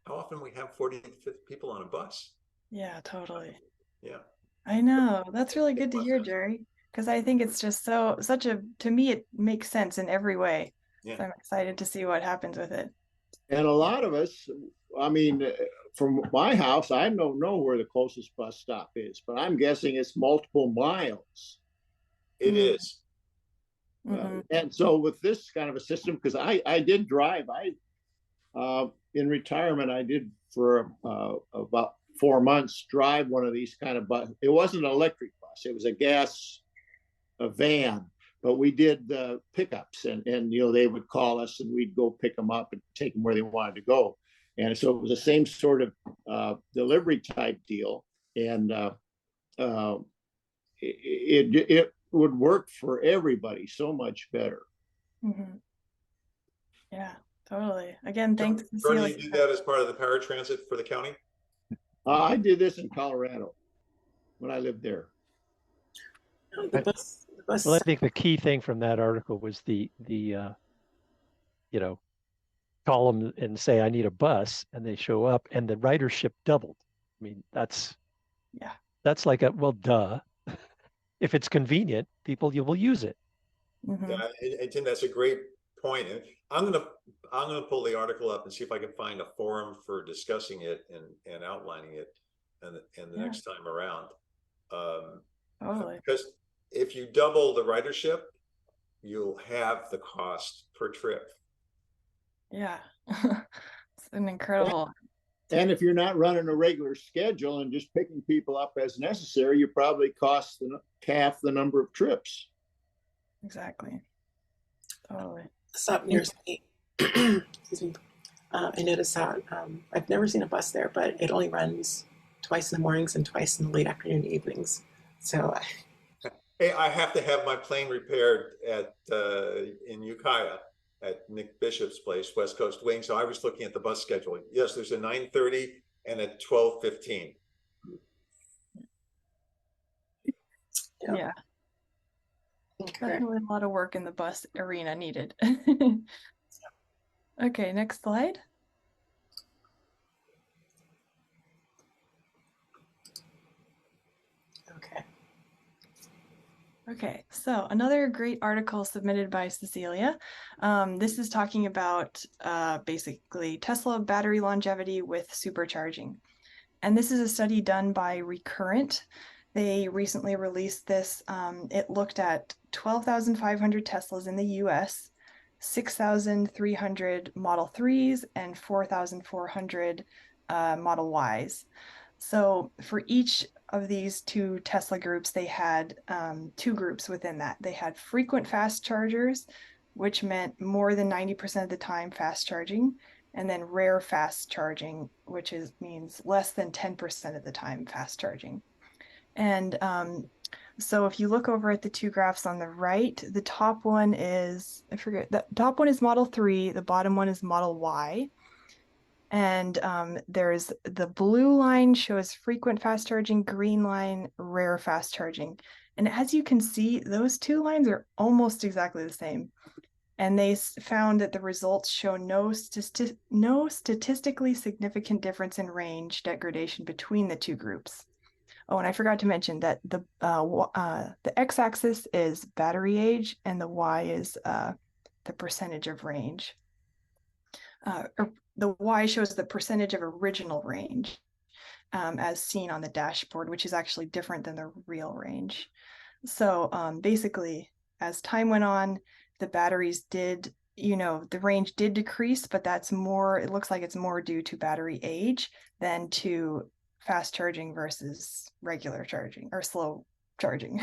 How often we have 40 to 50 people on a bus? Yeah, totally. Yeah. I know. That's really good to hear, Jerry, because I think it's just to me, it makes sense in every way. Yeah. So I'm excited to see what happens with it. And a lot of us, I mean, from my house, I don't know where the closest bus stop is, but I'm guessing it's multiple miles. It is. And so with this kind of a system, because I did drive, in retirement, I did for about 4 months drive one of these kind of bus. It wasn't an electric bus; it was a van. But we did pickups, and they would call us, and we'd go pick them up and take them where they wanted to go. And so it was the same sort of delivery type deal, and it would work for everybody so much better. Yeah, totally. Again, thanks. Jordan, you do that as part of the paratransit for the county? I did this in Colorado when I lived there. The bus. Well, I think the key thing from that article was the you know, call them and say, I need a bus, and they show up and the ridership doubled. I mean, Yeah. that's like a, well, duh. If it's convenient, you will use it. Mhm. Yeah, and Tim, that's a great point. And I'm gonna pull the article up and see if I can find a forum for discussing it and outlining it and the Yeah. next time around. Totally. Because if you double the ridership, you'll have the cost per trip. Yeah. It's an incredible. And if you're not running a regular schedule and just picking people up as necessary, you probably cost half the number of trips. Exactly. Totally. Stop near me. Excuse me. I noticed that I've never seen a bus there, but it only runs twice in the mornings and twice in the late afternoon and evenings. So Hey, I have to have my plane repaired at in Ukiah at Nick Bishop's place, West Coast Wing. So I was looking at the bus schedule. Yes, there's a 9:30 and a 12:15. Yeah. okay. Definitely a lot of work in the bus arena needed. Okay, next slide. Okay. Okay, so another great article submitted by Cecilia. This is talking about basically Tesla battery longevity with supercharging. And this is a study done by Recurrent. They recently released this. It looked at 12,500 Teslas in the US, 6,300 Model 3s, and 4,400 Model Ys. So for each of these two Tesla groups, they had two groups within that. They had frequent fast chargers, which meant more than 90% of the time fast charging, and then rare fast charging, which means less than 10% of the time fast charging. And so if you look over at the two graphs on the right, the top one is, the top one is Model 3, the bottom one is Model Y. And there's the blue line shows frequent fast charging, green line, rare fast charging. And as you can see, those two lines are almost exactly the same. And they found that the results show no statistically significant difference in range degradation between the two groups. Oh, and I forgot to mention that the x-axis is battery age and the y is the percentage of range. Or the Y shows the percentage of original range as seen on the dashboard, which is actually different than the real range. So basically, as time went on, the batteries did, the range did decrease, but that's more, it looks like it's more due to battery age than to fast charging versus regular charging or slow charging.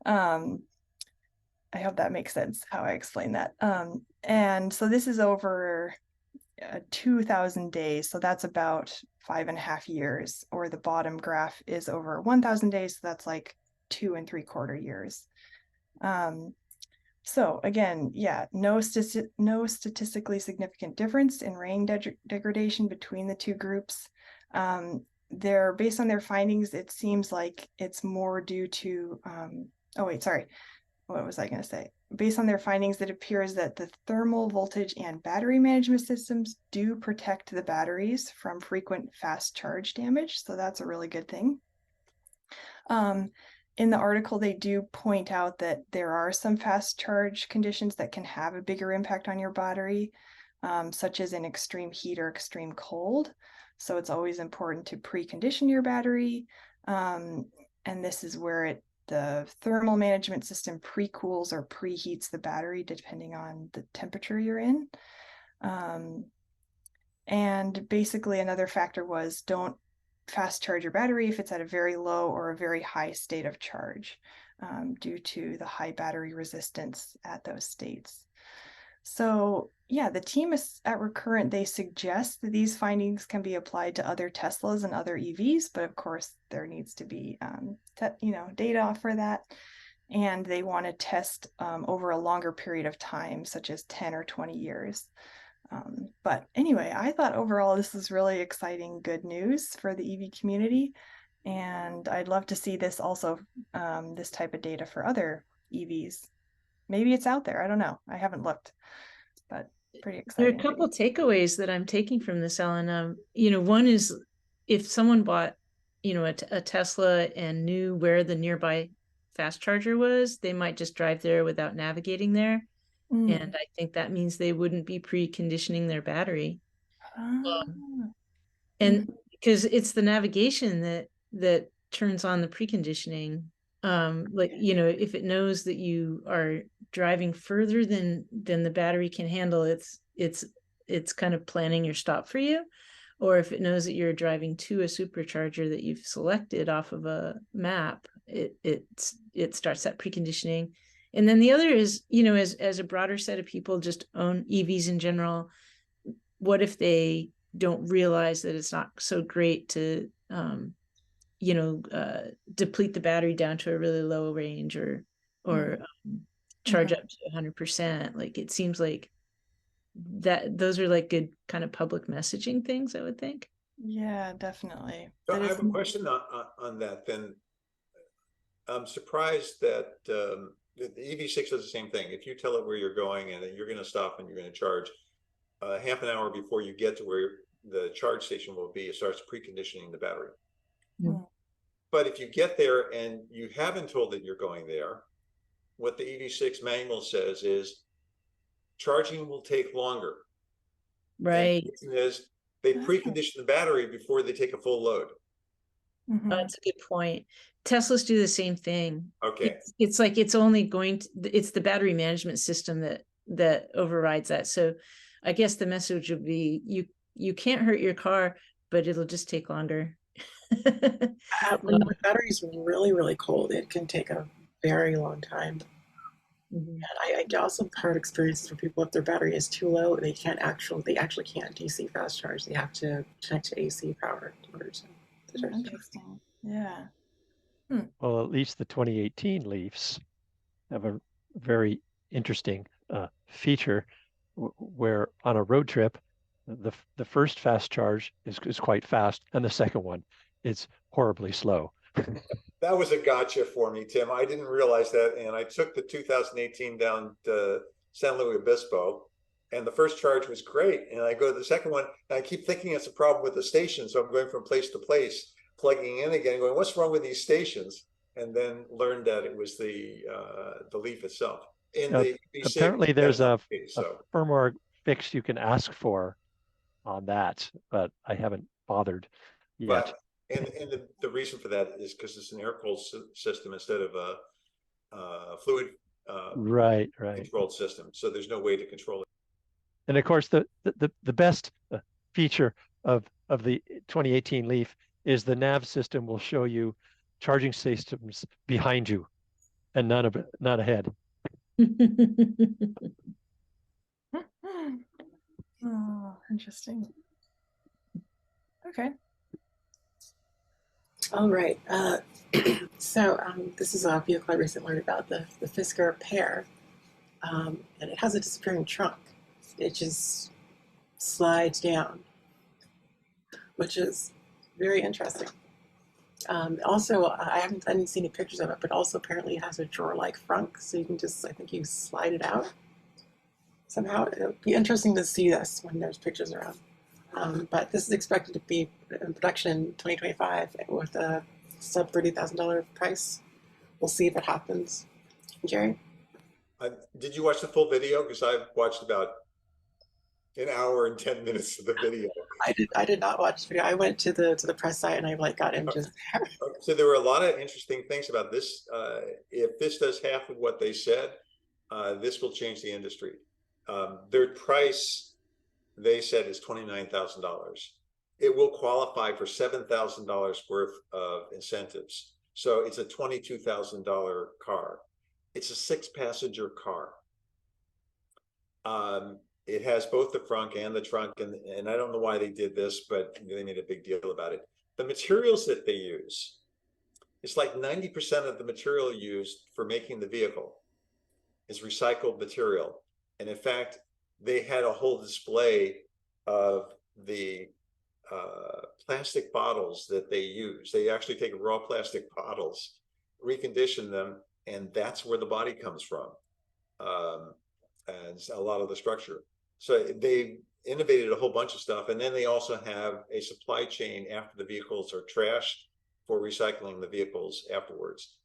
I hope that makes sense how I explain that. And so this is over 2,000 days. So that's about 5.5 years, or the bottom graph is over 1,000 days. So that's like 2 3/4 years. So again, yeah, no statistically significant difference in range degradation between the two groups. Based on their findings, it seems like it's more due to, what was I going to say? Based on their findings, it appears that the thermal voltage and battery management systems do protect the batteries from frequent fast charge damage. So that's a really good thing. In the article, they do point out that there are some fast charge conditions that can have a bigger impact on your battery, such as in extreme heat or extreme cold. So it's always important to precondition your battery. And this is where the thermal management system pre-cools or preheats the battery depending on the temperature you're in. And basically another factor was don't fast charge your battery if it's at a very low or a very high state of charge due to the high battery resistance at those states. So yeah, the team at Recurrent, they suggest that these findings can be applied to other Teslas and other EVs, but of course there needs to be data for that. And they want to test over a longer period of time, such as 10 or 20 years. But anyway, I thought overall this was really exciting, good news for the EV community. And I'd love to see this also, this type of data for other EVs. Maybe it's out there. I don't know. I haven't looked, but pretty There are exciting. a couple takeaways that I'm taking from this, Ellen. One is if someone bought, a Tesla and knew where the nearby fast charger was, they might just drive there without navigating there. And I think that means they wouldn't be preconditioning their battery. And because it's the navigation that turns on the preconditioning. If it knows that you are driving further than the battery can handle, it's kind of planning your stop for you. Or if it knows that you're driving to a supercharger that you've selected off of a map, it starts that preconditioning. And then the other is, as a broader set of people just own EVs in general, what if they don't realize that it's not so great to deplete the battery down to a really low range or charge up to 100%. Like, it seems like that those are like good kind of public messaging things, I would think. Yeah, definitely. So I have a question on that then. I'm surprised that the EV6 does the same thing. If you tell it where you're going and you're going to stop and you're going to charge, half an hour before you get to where the charge station will be, it starts preconditioning the battery. But if you get there and you haven't told it you're going there, what the EV6 manual says is charging will take longer. Right. And the reason is they precondition the battery before they take a full load. That's a good point. Teslas do the same thing. Okay. It's like it's only going to, it's the battery management system that overrides that. So I guess the message would be you can't hurt your car, but it'll just take longer. When the battery's really, really cold, it can take a very long time. And I also heard experiences where people, if their battery is too low, they actually can't DC fast charge. They have to connect to AC power in order to charge. Interesting. Yeah. Well, at least the 2018 Leafs have a very interesting feature where on a road trip, the first fast charge is quite fast, and the second one is horribly slow. That was a gotcha for me, Tim. I didn't realize that, and I took the 2018 down to San Luis Obispo, and the first charge was great. And I go to the second one, and I keep thinking it's a problem with the station, so I'm going from place to place, plugging in again, going, "What's wrong with these stations?" And then learned that it was the Leaf itself. Apparently, there's a firmware fix you can ask for on that, but I haven't bothered yet. But and the reason for that is because it's an air-cooled system instead of a fluid right controlled system. So there's no way to control it. And of course, the best feature of the 2018 Leaf is the nav system will show you charging systems behind you and not ahead. Oh, interesting. Okay. All right. So this is a vehicle I recently learned about, the Fisker Pear, and it has a disappearing trunk. It just slides down, which is very interesting. Also, I haven't seen any pictures of it, but also apparently it has a drawer-like front, so you can just, I think you slide it out somehow. It'll be interesting to see this when there's pictures around. But this is expected to be in production in 2025 with a sub $30,000 price. We'll see if it happens. Jerry? Did you watch the full video? Because I've watched about an hour and 10 minutes of the video. I did not watch the video. I went to the press site and I got images there. So there were a lot of interesting things about this. If this does half of what they said, this will change the industry. Their price, they said, is $29,000. It will qualify for $7,000 worth of incentives. So it's a $22,000 car. It's a 6-passenger car. It has both the front and the trunk, and I don't know why they did this, but they made a big deal about it. The materials that they use, it's like 90% of the material used for making the vehicle is recycled material. And in fact, they had a whole display of the plastic bottles that they use. They actually take raw plastic bottles, recondition them, and that's where the body comes from, and a lot of the structure. So they innovated a whole bunch of stuff, and then they also have a supply chain after the vehicles are trashed for recycling the vehicles afterwards.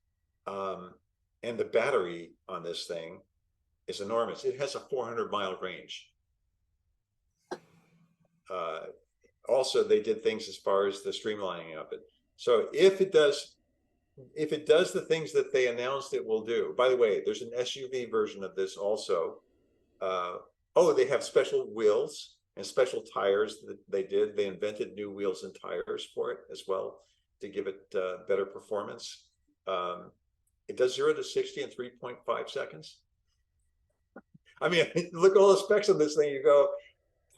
And the battery on this thing is enormous. It has a 400-mile range. Also, they did things as far as the streamlining of it. So if it does the things that they announced it will do. By the way, there's an SUV version of this also. Oh, they have special wheels and special tires that they did. They invented new wheels and tires for it as well to give it better performance. It does 0 to 60 in 3.5 seconds. I mean, look at all the specs on this thing. You go,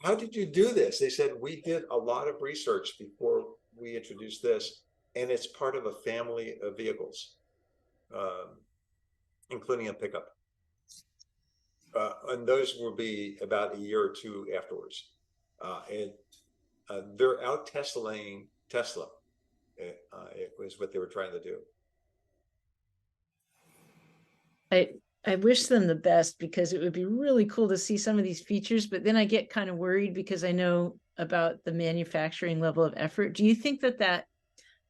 how did you do this? They said, we did a lot of research before we introduced this, and it's part of a family of vehicles, including a pickup. And those will be about a year or two afterwards. They're out Teslaing Tesla. It was what they were trying to do. I wish them the best, because it would be really cool to see some of these features, but then I get kind of worried because I know about the manufacturing level of effort. Do you think that that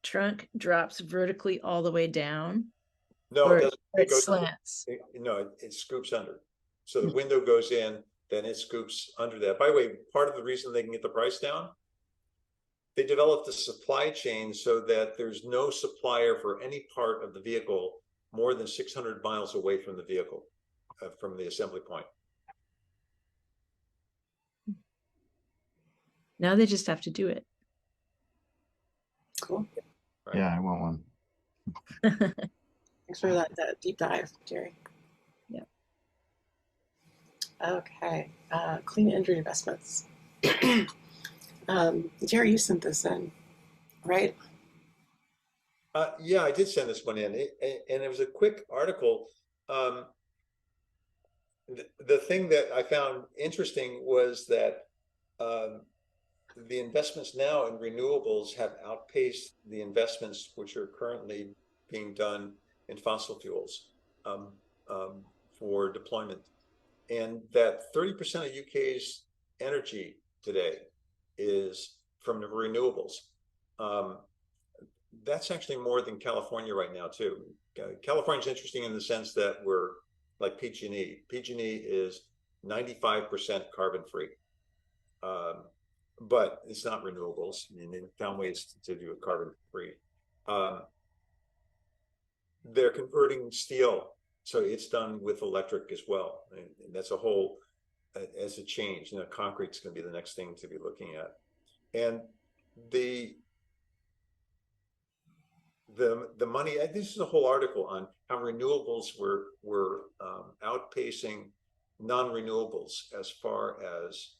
trunk drops vertically all the way down? No, or, it doesn't. It slants. It scoops under. So the window goes in, then it scoops under that. By the way, part of the reason they can get the price down, they developed a supply chain so that there's no supplier for any part of the vehicle more than 600 miles away from the vehicle, from the assembly point. Now they just have to do it. Cool. Right. Yeah, I want one. Thanks for that deep dive, Jerry. Yeah. Okay. Clean energy investments. Jerry, you sent this in, right? Yeah, I did send this one in, and it was a quick article. The thing that I found interesting was that the investments now in renewables have outpaced the investments which are currently being done in fossil fuels for deployment, and that 30% of UK's energy today is from the renewables. That's actually more than California right now too. California's interesting in the sense that we're like PG&E. PG&E is 95% carbon free, but it's not renewables. I mean, they found ways to do it carbon free. They're converting steel, so it's done with electric as well, and that's a whole as a change. You know, concrete's going to be the next thing to be looking at, and the money. This is a whole article on how renewables were outpacing non-renewables as far as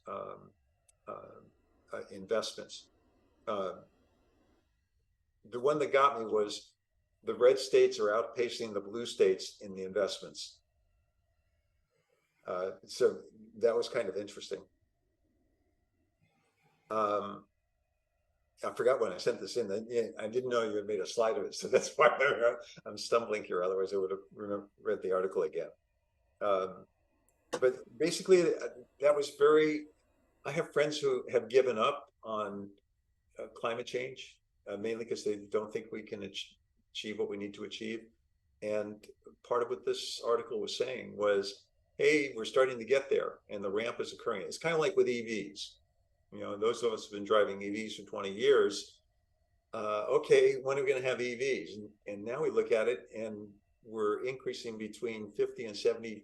investments. The one that got me was the red states are outpacing the blue states in the investments. So that was kind of interesting. I forgot when I sent this in. I didn't know you had made a slide of it, so that's why I'm stumbling here. Otherwise, I would have read the article again. But basically, that was very. I have friends who have given up on climate change, mainly because they don't think we can achieve what we need to achieve. And part of what this article was saying was, hey, we're starting to get there, and the ramp is occurring. It's kind of like with EVs. You know, those of us who've been driving EVs for 20 years, okay, when are we going to have EVs? And now we look at it, and we're increasing between 50 and 70%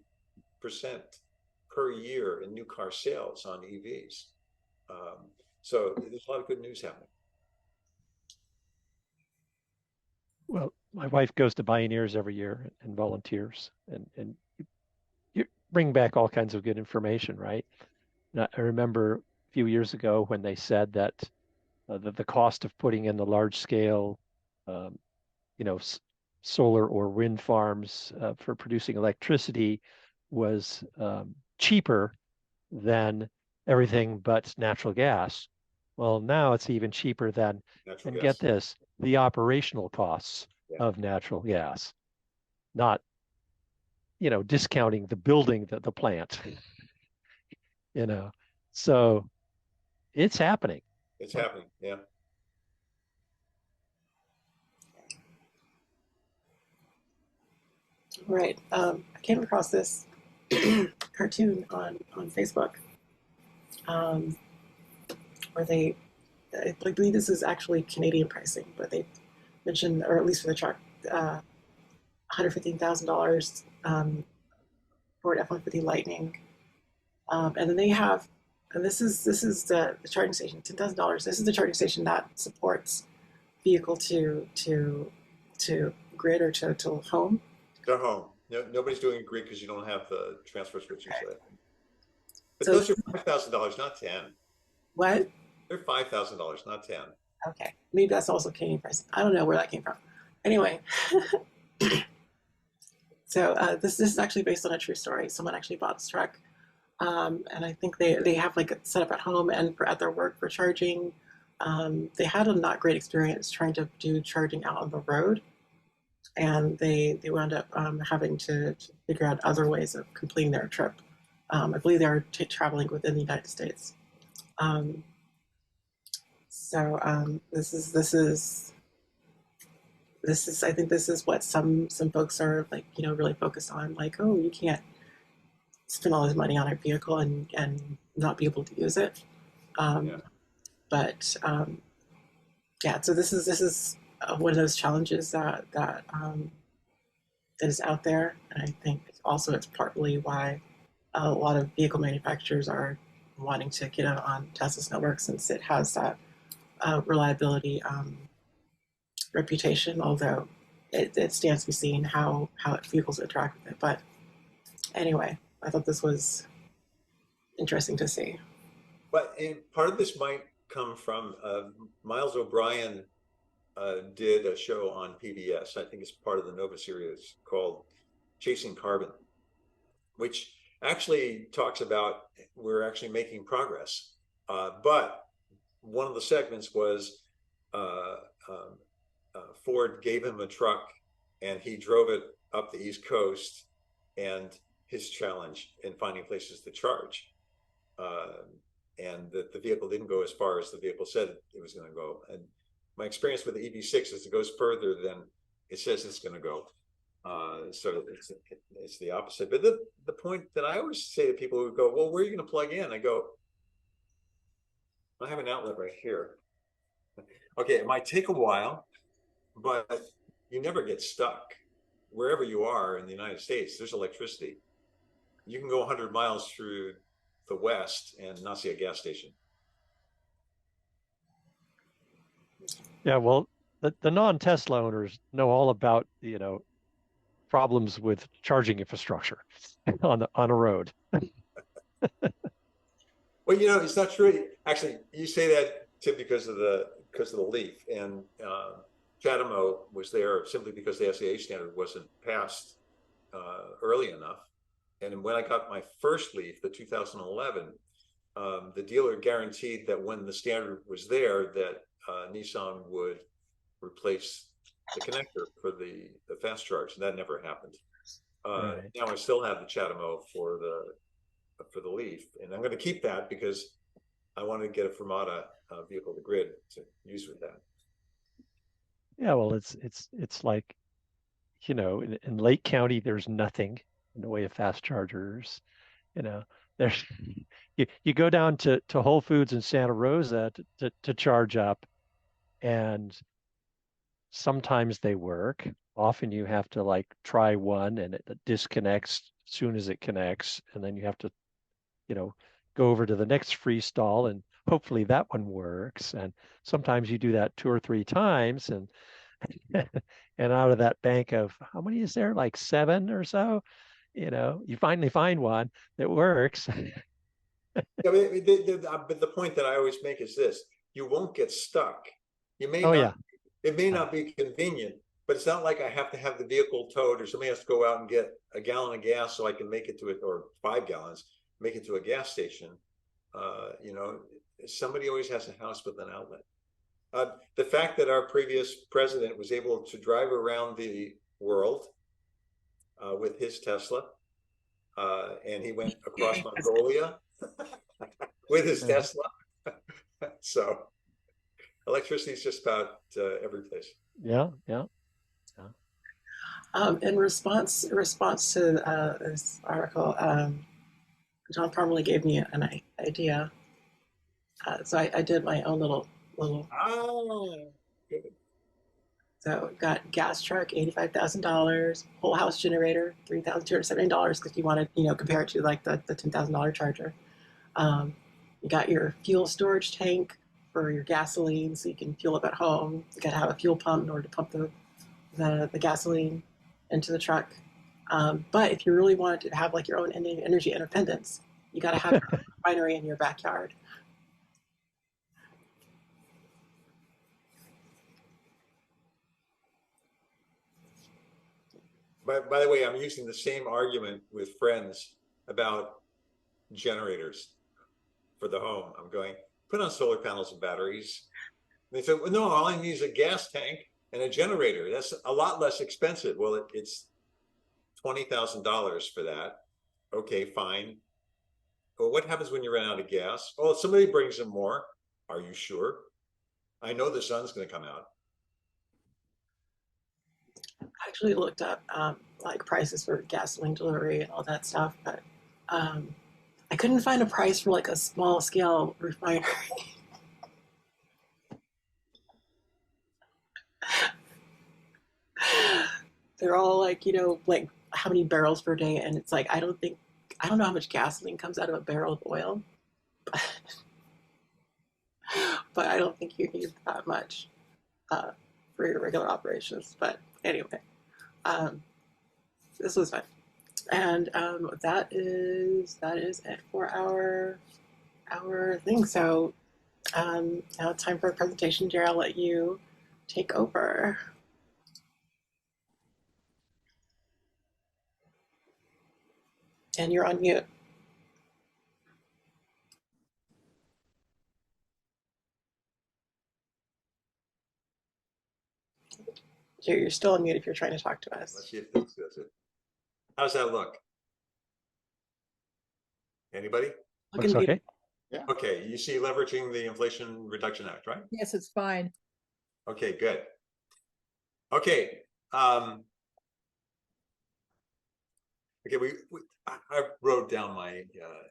per year in new car sales on EVs. So there's a lot of good news happening. Well, my wife goes to Bioneers every year and volunteers, and you bring back all kinds of good information, right? And I remember a few years ago when they said that the cost of putting in the large scale, solar or wind farms for producing electricity was cheaper than everything but natural gas. Well, now it's even cheaper than, Natural and gas. get this, the operational costs Yeah. of natural gas, not, discounting the building, the plant, you know. So it's happening. It's happening. Yeah. Right. I came across this cartoon on Facebook, where I believe this is actually Canadian pricing, but they mentioned, or at least for the truck, $115,000 Ford F-150 Lightning, and then they have, and this is the charging station, $10,000. This is the charging station that supports vehicle to grid or to home. They're home. No, nobody's doing a grid because you don't have the transfer switches. But So those are $5,000, not 10. what? They're $5,000, not 10. Okay, maybe that's also Canadian pricing. I don't know where that came from. Anyway, so this is actually based on a true story. Someone actually bought this truck, and I think they have like it set up at home and at their work for charging. They had a not great experience trying to do charging out on the road, and they wound up having to figure out other ways of completing their trip. I believe they are traveling within the United States. This is I think this is what some folks are like, really focused on, like, oh, you can't spend all this money on a vehicle and not be able to use it. Yeah. But yeah, so this is one of those challenges that is out there, and I think also it's partly why a lot of vehicle manufacturers are wanting to get on Tesla's network, since it has that reliability reputation, although it stands to be seen how vehicles interact with it. But anyway, I thought this was interesting to see. But part of this might come from Miles O'Brien did a show on PBS. I think it's part of the Nova series called Chasing Carbon, which actually talks about we're actually making progress. But one of the segments was Ford gave him a truck and he drove it up the East Coast, and his challenge in finding places to charge. And that the vehicle didn't go as far as the vehicle said it was going to go. And my experience with the EV6 is it goes further than it says it's going to go. So it's the opposite. But the point that I always say to people who go, well, where are you going to plug in? I go, I have an outlet right here. Okay, it might take a while, but you never get stuck. Wherever you are in the United States, there's electricity. You can go 100 miles through the West and not see a gas station. Yeah, well, the non-Tesla owners know all about, problems with charging infrastructure on a road. Well, it's not true. Actually, you say that, Tim, because of the Leaf, and Chatamo was there simply because the SAA standard wasn't passed early enough. And when I got my first Leaf, the 2011, the dealer guaranteed that when the standard was there, that Nissan would replace the connector for the fast charge, and that never happened. Right. Now I still have the Chatamo for the Leaf, and I'm going to keep that because I want to get a Fermata vehicle to grid to use with that. Yeah, well, it's like, in Lake County, there's nothing in the way of fast chargers. There's you go down to Whole Foods in Santa Rosa to charge up, and sometimes they work. Often you have to like try one and it disconnects as soon as it connects, and then you have to, go over to the next free stall and hopefully that one works. And sometimes you do that 2 or 3 times, and and out of that bank of how many is there, like 7 or so, you finally find one that works. Yeah, but the point that I always make is this: you won't get stuck. You may Oh, not. yeah. It may not be convenient, but it's not like I have to have the vehicle towed, or somebody has to go out and get a gallon of gas so I can make it to it, or 5 gallons, make it to a gas station. You know, somebody always has a house with an outlet. The fact that our previous president was able to drive around the world with his Tesla, and he went across Mongolia with his Tesla. So electricity is just about every place. Yeah, yeah. In response to this article, John Parmalee gave me an idea. So I did my own little. Oh, good. So got gas truck, $85,000, whole house generator, $3,270 because you want to, compare it to like the $10,000 charger. You got your fuel storage tank for your gasoline, so you can fuel up at home. You got to have a fuel pump in order to pump the gasoline into the truck. But if you really wanted to have like your own energy independence, you got to have a refinery in your backyard. By the way, I'm using the same argument with friends about generators for the home. I'm going, put on solar panels and batteries. And they said, well, no, all I need is a gas tank and a generator. That's a lot less expensive. Well, it's $20,000 for that. Okay, fine. Well, what happens when you run out of gas? Oh, somebody brings in more. Are you sure? I know the sun's going to come out. I actually looked up like prices for gasoline delivery and all that stuff, but I couldn't find a price for like a small scale refinery. They're all like, like how many barrels per day, and it's like I don't know how much gasoline comes out of a barrel of oil, but I don't think you need that much for your regular operations. But anyway, this was fun, and that is it for our thing. So now it's time for a presentation. Jerry, I'll let you take over. And you're on mute. You're still on mute if you're trying to talk to us. Let's see if this does it. How's that look? Anybody? Looks okay. Yeah. Okay, you see leveraging the Inflation Reduction Act, right? Yes, it's fine. Okay, good. Okay. Okay, I wrote down my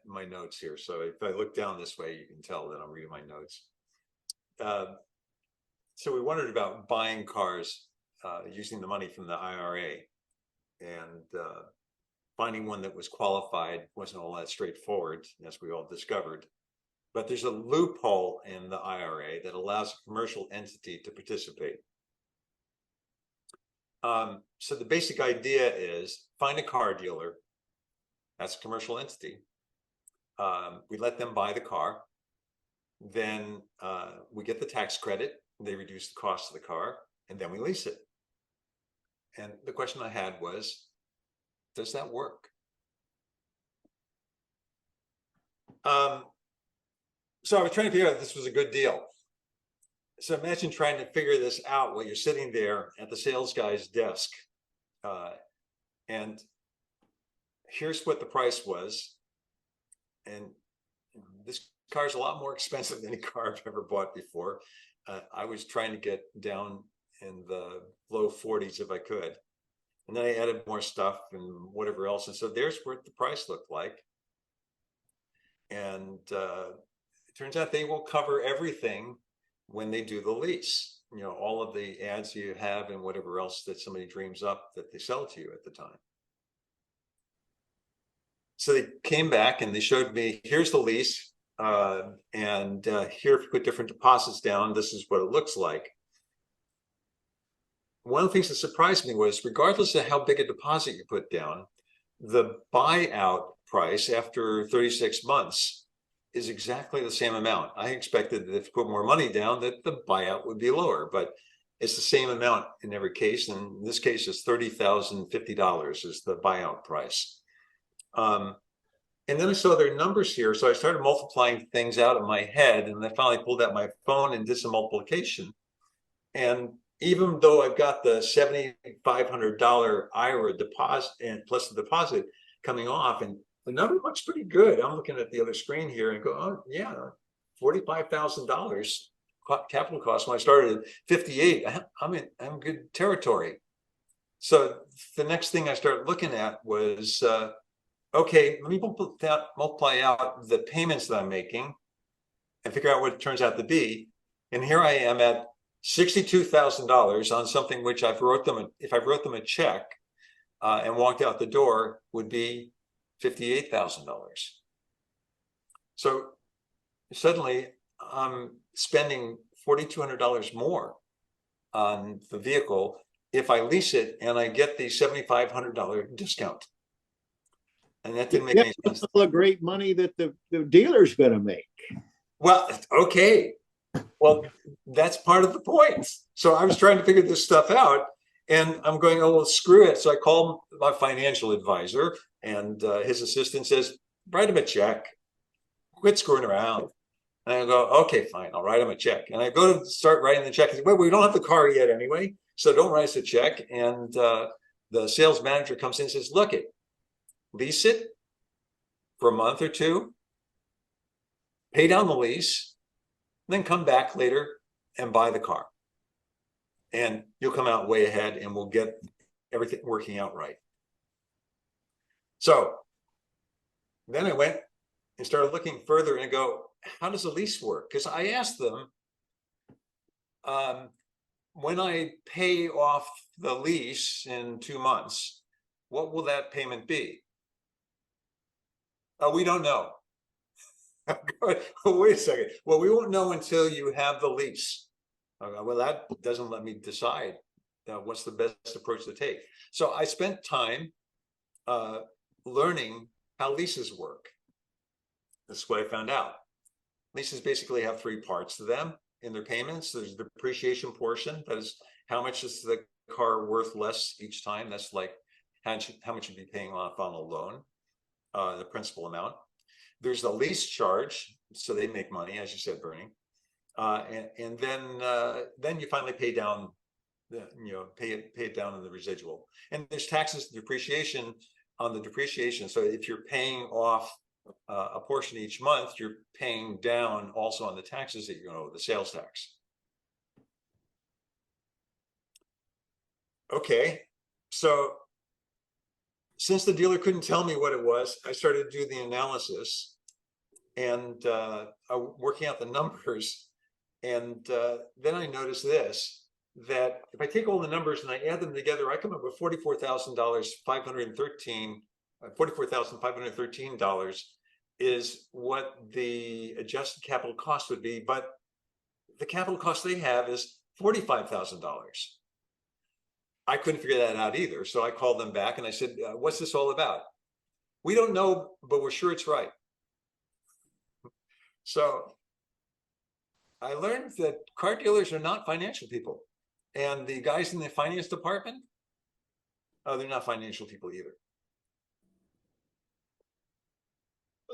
my notes here, so if I look down this way, you can tell that I'm reading my notes. So we wondered about buying cars using the money from the IRA, and finding one that was qualified wasn't all that straightforward, as we all discovered. But there's a loophole in the IRA that allows a commercial entity to participate. So the basic idea is find a car dealer, that's a commercial entity. We let them buy the car, then we get the tax credit, they reduce the cost of the car, and then we lease it. And the question I had was, does that work? So I was trying to figure out if this was a good deal. So imagine trying to figure this out while you're sitting there at the sales guy's desk. And here's what the price was. And this car is a lot more expensive than any car I've ever bought before. I was trying to get down in the low 40s if I could. And then I added more stuff and whatever else. And so there's what the price looked like. And it turns out they will cover everything when they do the lease. All of the ads you have and whatever else that somebody dreams up that they sell to you at the time. So they came back and they showed me, here's the lease. And here, if you put different deposits down, this is what it looks like. One of the things that surprised me was, regardless of how big a deposit you put down, the buyout price after 36 months is exactly the same amount. I expected that if you put more money down, that the buyout would be lower, but it's the same amount in every case. And in this case, it's $30,050 is the buyout price. And then I saw their numbers here. So I started multiplying things out in my head, and I finally pulled out my phone and did some multiplication. And even though I've got the $7,500 IRA deposit and plus the deposit coming off, and the number looks pretty good. I'm looking at the other screen here and go, oh yeah, $45,000 capital cost. When I started at 58, I'm in good territory. So the next thing I started looking at was, okay, let me multiply out the payments that I'm making and figure out what it turns out to be. And here I am at $62,000 on something which if I wrote them a check and walked out the door, would be $58,000. So suddenly I'm spending $4,200 more on the vehicle if I lease it and I get the $7,500 discount. And that didn't make any sense. All the great money that the dealer's going to make. Well, okay. Well, that's part of the point. So I was trying to figure this stuff out, and I'm going, oh, well, screw it. So I called my financial advisor, and his assistant says, write him a check. Quit screwing around. And I go, okay, fine, I'll write him a check. And I go to start writing the check. I say, well, we don't have the car yet anyway, so don't write us a check. And the sales manager comes in and says, look, lease it for a month or two, pay down the lease, then come back later and buy the car. And you'll come out way ahead and we'll get everything working out right. So then I went and started looking further and go, how does a lease work? Because I asked them, when I pay off the lease in 2 months, what will that payment be? We don't know. Wait a second. Well, we won't know until you have the lease. Well, that doesn't let me decide what's the best approach to take. So I spent time learning how leases work. This is what I found out. Leases basically have 3 parts to them in their payments. There's the depreciation portion. That is, how much is the car worth less each time? That's like how much you'd be paying off on a loan, the principal amount. There's the lease charge, so they make money, as you said, Bernie. And then you finally pay down, pay it down in the residual. And there's taxes, depreciation on the depreciation. So if you're paying off a portion each month, you're paying down also on the taxes that you owe, the sales tax. Okay, so since the dealer couldn't tell me what it was, I started to do the analysis and working out the numbers. And then I noticed this, that if I take all the numbers and I add them together, I come up with $44,513 is what the adjusted capital cost would be. But the capital cost they have is $45,000. I couldn't figure that out either. So I called them back and I said, what's this all about? We don't know, but we're sure it's right. So I learned that car dealers are not financial people. And the guys in the finance department, they're not financial people either.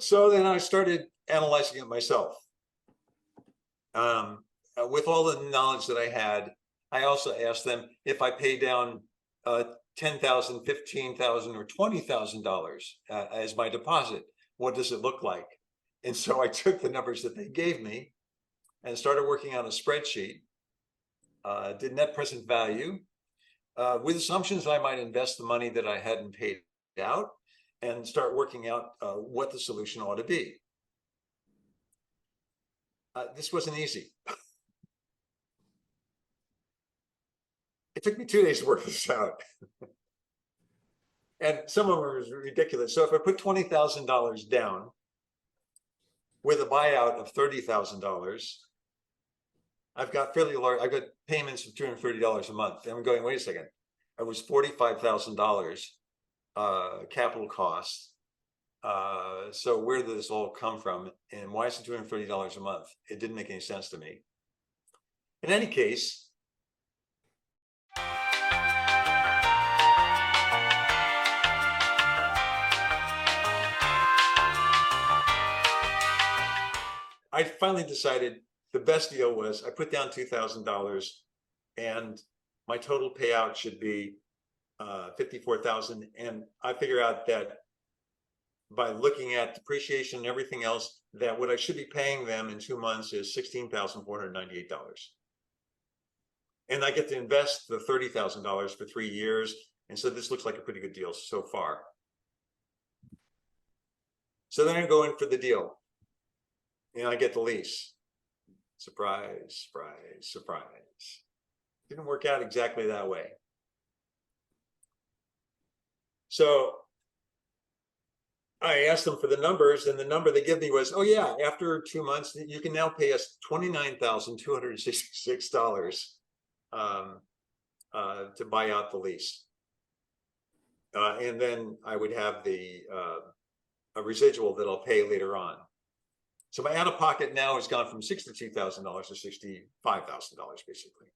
So then I started analyzing it myself. With all the knowledge that I had, I also asked them, if I pay down $10,000, $15,000, or $20,000 as my deposit, what does it look like? And so I took the numbers that they gave me and started working on a spreadsheet, did net present value, with assumptions I might invest the money that I hadn't paid out, and start working out what the solution ought to be. This wasn't easy. It took me 2 days to work this out. And some of them was ridiculous. So if I put $20,000 down with a buyout of $30,000, I've got fairly large, I've got payments of $230 a month. And I'm going, wait a second, it was $45,000 capital costs. So where did this all come from? And why is it $230 a month? It didn't make any sense to me. In any case, I finally decided the best deal was I put down $2,000 and my total payout should be $54,000. And I figure out that by looking at depreciation and everything else, that what I should be paying them in 2 months is $16,498. And I get to invest the $30,000 for 3 years. And so this looks like a pretty good deal so far. So then I go in for the deal. And I get the lease. Surprise, surprise, surprise. Didn't work out exactly that way. So I asked them for the numbers, and the number they give me was, oh yeah, after 2 months, you can now pay us $29,266 to buy out the lease. And then I would have a residual that I'll pay later on. So my out-of-pocket now has gone from $62,000 to $65,000, basically.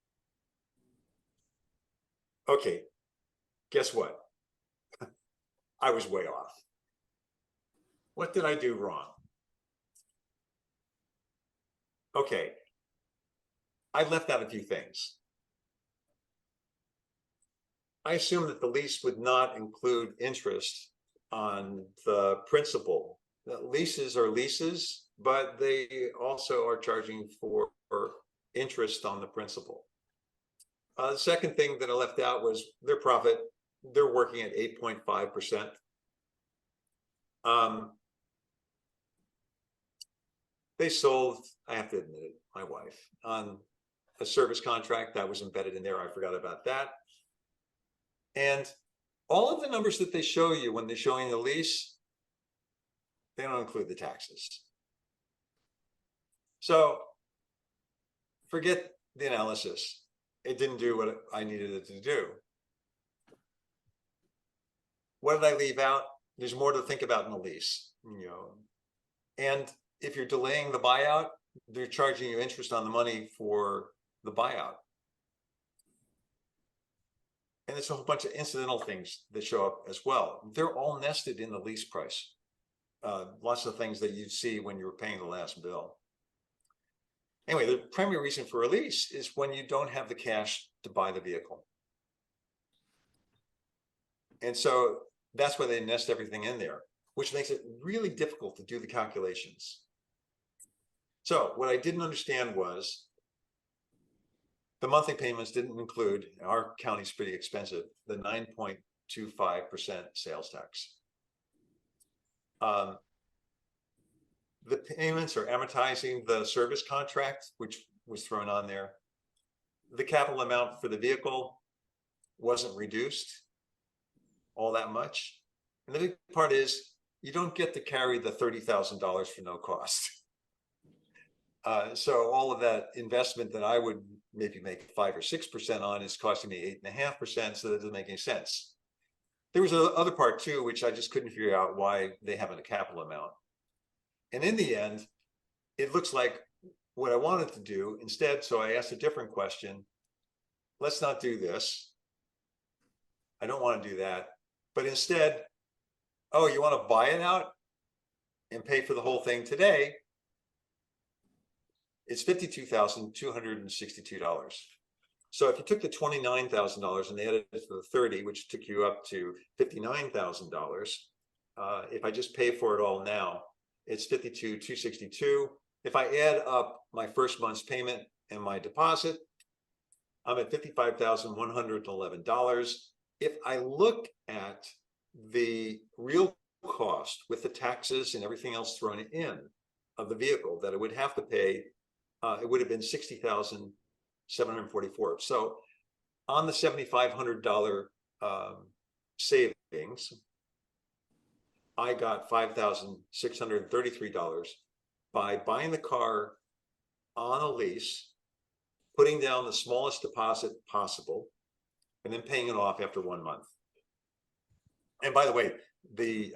Okay, guess what? I was way off. What did I do wrong? Okay, I left out a few things. I assumed that the lease would not include interest on the principal. Leases are leases, but they also are charging for interest on the principal. The second thing that I left out was their profit. They're working at 8.5%. They sold, I have to admit it, my wife, on a service contract that was embedded in there. I forgot about that. And all of the numbers that they show you when they're showing the lease, they don't include the taxes. So forget the analysis. It didn't do what I needed it to do. What did I leave out? There's more to think about in the lease, you know. And if you're delaying the buyout, they're charging you interest on the money for the buyout. And there's a whole bunch of incidental things that show up as well. They're all nested in the lease price. Lots of things that you'd see when you were paying the last bill. Anyway, the primary reason for a lease is when you don't have the cash to buy the vehicle. And so that's why they nest everything in there, which makes it really difficult to do the calculations. So what I didn't understand was the monthly payments didn't include, our county's pretty expensive, the 9.25% sales tax. The payments are amortizing the service contract, which was thrown on there. The capital amount for the vehicle wasn't reduced all that much. And the big part is you don't get to carry the $30,000 for no cost. So all of that investment that I would maybe make 5 or 6% on is costing me 8.5%, so that doesn't make any sense. There was the other part too, which I just couldn't figure out why they have a capital amount. And in the end, it looks like what I wanted to do instead, so I asked a different question. Let's not do this. I don't want to do that. But instead, oh, you want to buy it out and pay for the whole thing today? It's $52,262. So if you took the $29,000 and added it to the 30, which took you up to $59,000, if I just pay for it all now, it's $52,262. If I add up my first month's payment and my deposit, I'm at $55,111. If I look at the real cost with the taxes and everything else thrown in of the vehicle that I would have to pay, it would have been $60,744. So on the $7,500 savings, I got $5,633 by buying the car on a lease, putting down the smallest deposit possible, and then paying it off after 1 month. And by the way, the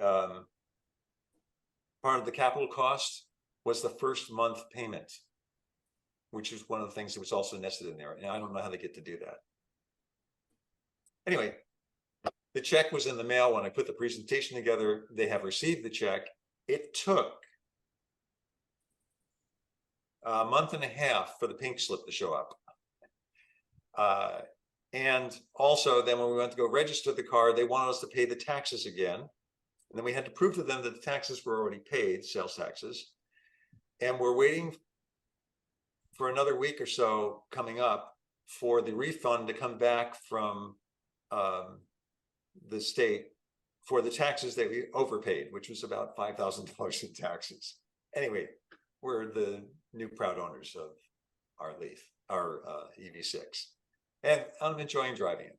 part of the capital cost was the first month payment, which is one of the things that was also nested in there. And I don't know how they get to do that. Anyway, the check was in the mail when I put the presentation together. They have received the check. It took a month and a half for the pink slip to show up. And also then when we went to go register the car, they wanted us to pay the taxes again. And then we had to prove to them that the taxes were already paid, sales taxes. And we're waiting for another week or so coming up for the refund to come back from the state for the taxes that we overpaid, which was about $5,000 in taxes. Anyway, we're the new proud owners of our Leaf, our EV6. And I'm enjoying driving it.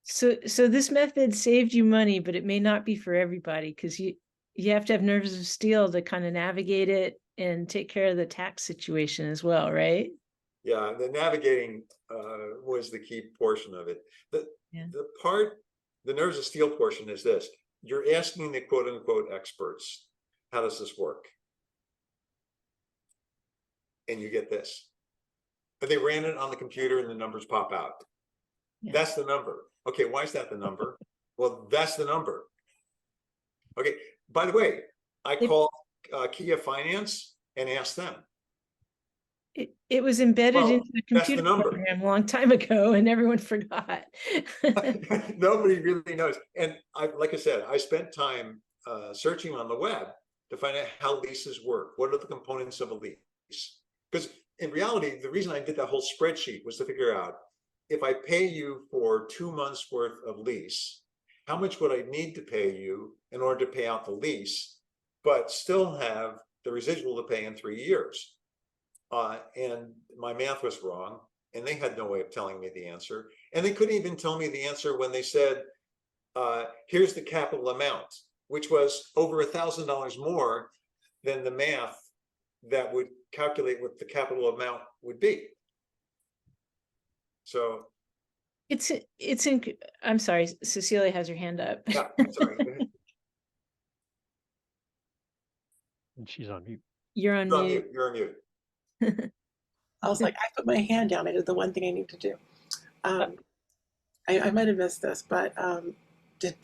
So this method saved you money, but it may not be for everybody because you have to have nerves of steel to kind of navigate it and take care of the tax situation as well, right? Yeah, the navigating was the key portion of it. The nerves of steel portion is this. You're asking the quote unquote experts, how does this work? And you get this. But they ran it on the computer and the numbers pop out. Yeah. That's the number. Okay, why is that the number? Well, that's the number. Okay, by the way, I called Kia Finance and asked them. It was embedded into the computer program a long time ago and everyone forgot. Nobody really knows. And like I said, I spent time searching on the web to find out how leases work. What are the components of a lease? Because in reality, the reason I did that whole spreadsheet was to figure out if I pay you for 2 months worth of lease, how much would I need to pay you in order to pay out the lease, but still have the residual to pay in 3 years? And my math was wrong, and they had no way of telling me the answer. And they couldn't even tell me the answer when they said, here's the capital amount, which was over $1,000 more than the math that would calculate what the capital amount would be. So I'm sorry, Cecilia has her hand up. Yeah, sorry. And she's on mute. You're on mute. You're on mute. I was like, I put my hand down. I did the one thing I need to do. I might have missed this, but did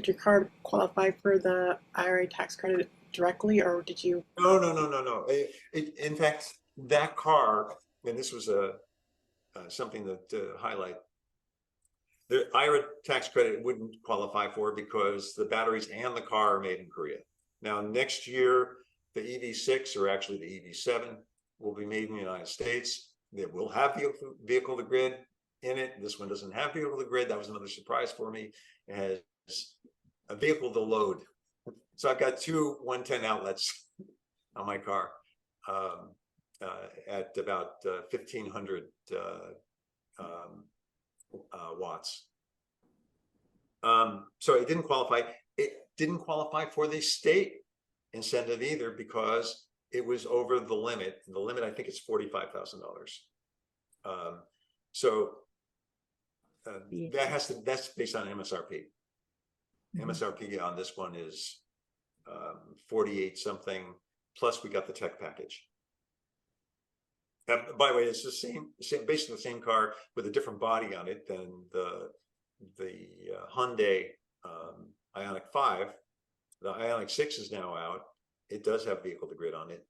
your car qualify for the IRA tax credit directly, or did you? No. In fact, that car, and this was something that highlight. The IRA tax credit wouldn't qualify for because the batteries and the car are made in Korea. Now, next year, the EV6, or actually the EV7, will be made in the United States. It will have vehicle to grid in it. This one doesn't have vehicle to grid. That was another surprise for me. It has a vehicle to load. So I've got 2 110 outlets on my car at about 1,500 watts. So it didn't qualify. It didn't qualify for the state incentive either because it was over the limit. The limit, I think, is $45,000. So that's based on MSRP. MSRP on this one is 48 something, plus we got the tech package. By the way, it's the same basically the same car with a different body on it than the Hyundai Ioniq 5. The Ioniq 6 is now out. It does have vehicle to grid on it,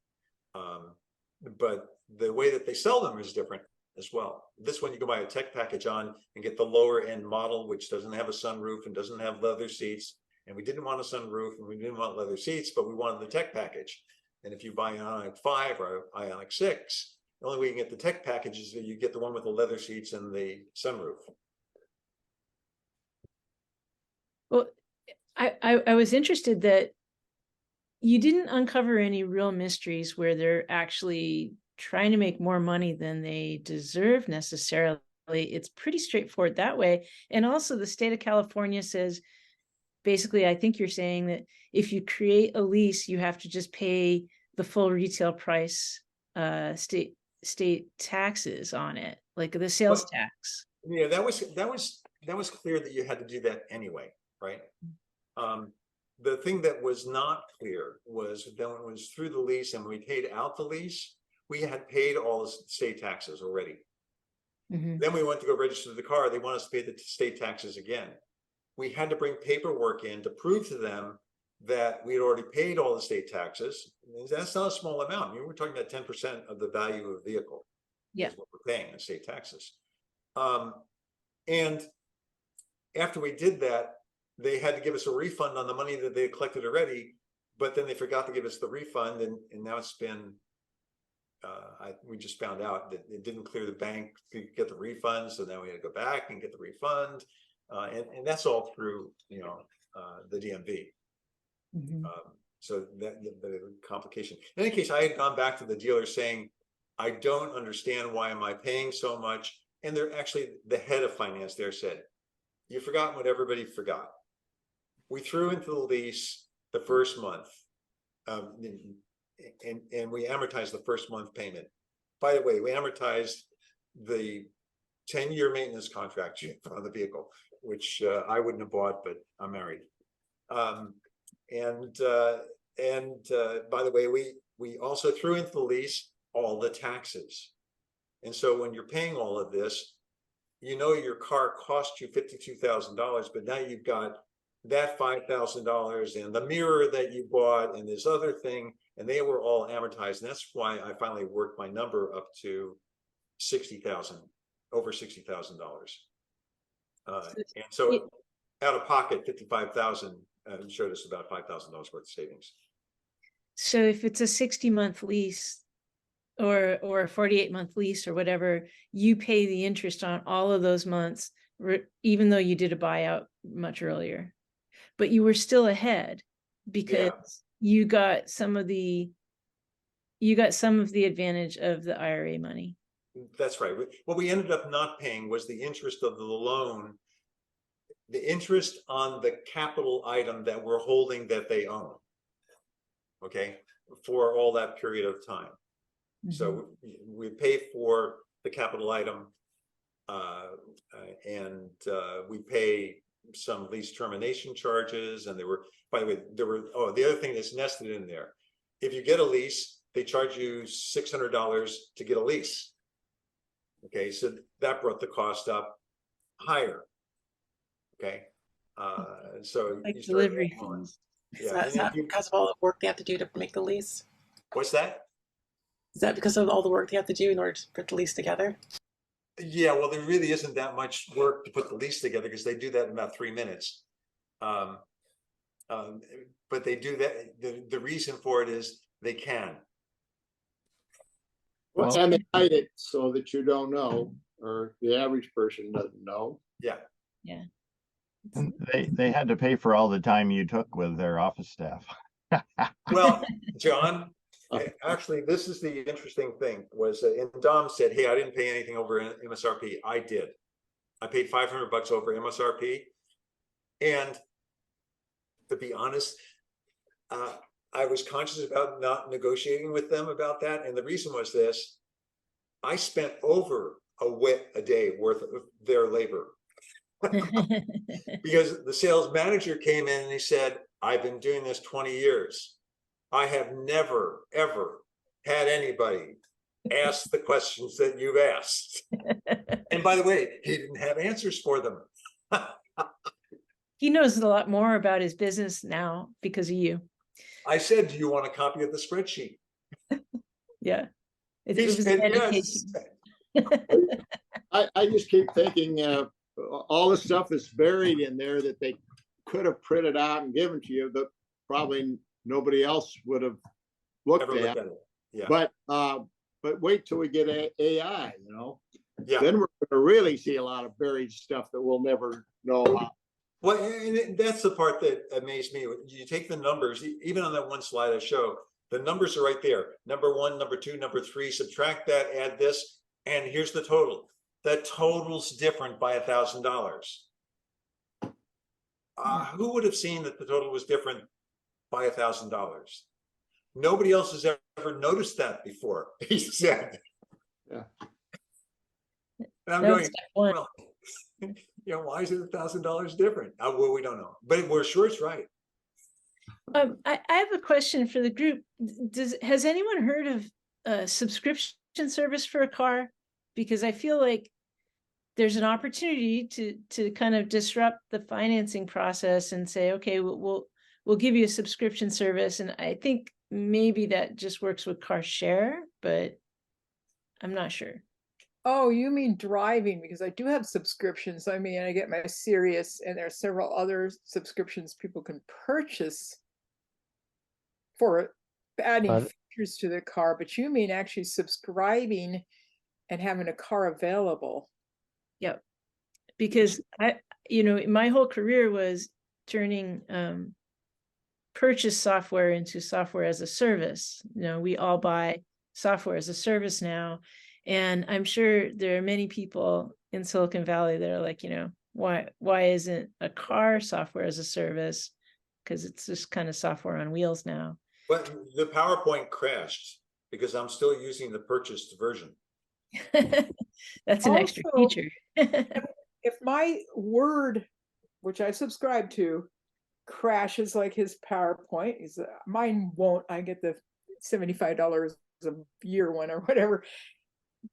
but the way that they sell them is different as well. This one you can buy a tech package on and get the lower end model, which doesn't have a sunroof and doesn't have leather seats. And we didn't want a sunroof and we didn't want leather seats, but we wanted the tech package. And if you buy an Ioniq 5 or Ioniq 6, the only way you can get the tech package is that you get the one with the leather seats and the sunroof. Well, I was interested that you didn't uncover any real mysteries where they're actually trying to make more money than they deserve necessarily. It's pretty straightforward that way. And also the state of California says, basically, I think you're saying that if you create a lease, you have to just pay the full retail price state taxes on it, like the sales tax. Yeah, that was clear that you had to do that anyway, right? The thing that was not clear was that when it was through the lease and we paid out the lease, we had paid all the state taxes already. Then we went to go register the car. They want us to pay the state taxes again, we had to bring paperwork in to prove to them that we had already paid all the state taxes. And that's not a small amount. I mean, we're talking about 10% of the value of the vehicle. Yeah. Is what we're paying in state taxes. And after we did that, they had to give us a refund on the money that they had collected already, but then they forgot to give us the refund, and now it's been, we just found out that it didn't clear the bank to get the refund, so now we had to go back and get the refund, and that's all through, you know, the DMV. So that the complication. In any case, I had gone back to the dealer saying, I don't understand, why am I paying so much? And they're actually, the head of finance there said, you forgot what everybody forgot. We threw into the lease the first month, and we amortized the first month payment. By the way, we amortized the 10-year maintenance contract on the vehicle, which I wouldn't have bought, but I'm married. By the way, we also threw into the lease all the taxes. And so when you're paying all of this, you know your car cost you $52,000, but now you've got that $5,000 and the mirror that you bought and this other thing, and they were all amortized. And that's why I finally worked my number up to $60,000, over $60,000. And so out of pocket, $55,000 showed us about $5,000 worth of savings. So if it's a 60-month lease or a 48-month lease or whatever, you pay the interest on all of those months, even though you did a buyout much earlier. But you were still ahead because you got some of the advantage of the IRA money. That's right. What we ended up not paying was the interest of the loan, the interest on the capital item that we're holding that they own. Okay, for all that period of time. So we pay for the capital item, and we pay some lease termination charges. And there were, by the way, the other thing that's nested in there. If you get a lease, they charge you $600 to get a lease. Okay, so that brought the cost up higher. Okay, so like you start delivery adding on. fees. Yeah, Is that because of all the work they have to do to make the lease? What's that? Is that because of all the work they have to do in order to put the lease together? Yeah, well, there really isn't that much work to put the lease together because they do that in about 3 minutes. But they do that. The reason for it is they can. Well, and they hide it so that you don't know, or the average person doesn't know. Yeah. Yeah. And they had to pay for all the time you took with their office staff. Well, John, actually, this is the interesting thing was, and Dom said, hey, I didn't pay anything over MSRP. I did. I paid $500 over MSRP. And to be honest, I was conscious about not negotiating with them about that. And the reason was this: I spent over a day worth of their labor. Because the sales manager came in and he said, I've been doing this 20 years. I have never, ever had anybody ask the questions that you've asked. And by the way, he didn't have answers for them. He knows a lot more about his business now because of you. I said, do you want a copy of the spreadsheet? Yeah. It He was said, dedication. yes. I just keep thinking all the stuff is buried in there that they could have printed out and given to you, but probably nobody else would have looked at. It. Yeah. But wait till we get AI, you know. Yeah. Then we're going to really see a lot of buried stuff that we'll never know about. Well, and that's the part that amazed me. You take the numbers, even on that one slide I showed, the numbers are right there. Number 1, number 2, number 3, subtract that, add this, and here's the total. The total's different by $1,000. Who would have seen that the total was different by $1,000? Nobody else has ever noticed that before, he said. Yeah. And I'm going, well, you know, why is it $1,000 different? Well, we don't know, but we're sure it's right. I have a question for the group. Has anyone heard of a subscription service for a car? Because I feel like there's an opportunity to kind of disrupt the financing process and say, okay, we'll give you a subscription service. And I think maybe that just works with car share, but I'm not sure. Oh, you mean driving? Because I do have subscriptions. I mean, I get my Sirius, and there are several other subscriptions people can purchase for adding features to their car. But you mean actually subscribing and having a car available? Yep. Because my whole career was turning purchase software into software as a service. We all buy software as a service now. And I'm sure there are many people in Silicon Valley that are like, why isn't a car software as a service? Because it's just kind of software on wheels now. But the PowerPoint crashed because I'm still using the purchased version. That's an extra feature. If my Word, which I subscribe to, crashes like his PowerPoint, mine won't. I get the $75 a year one or whatever.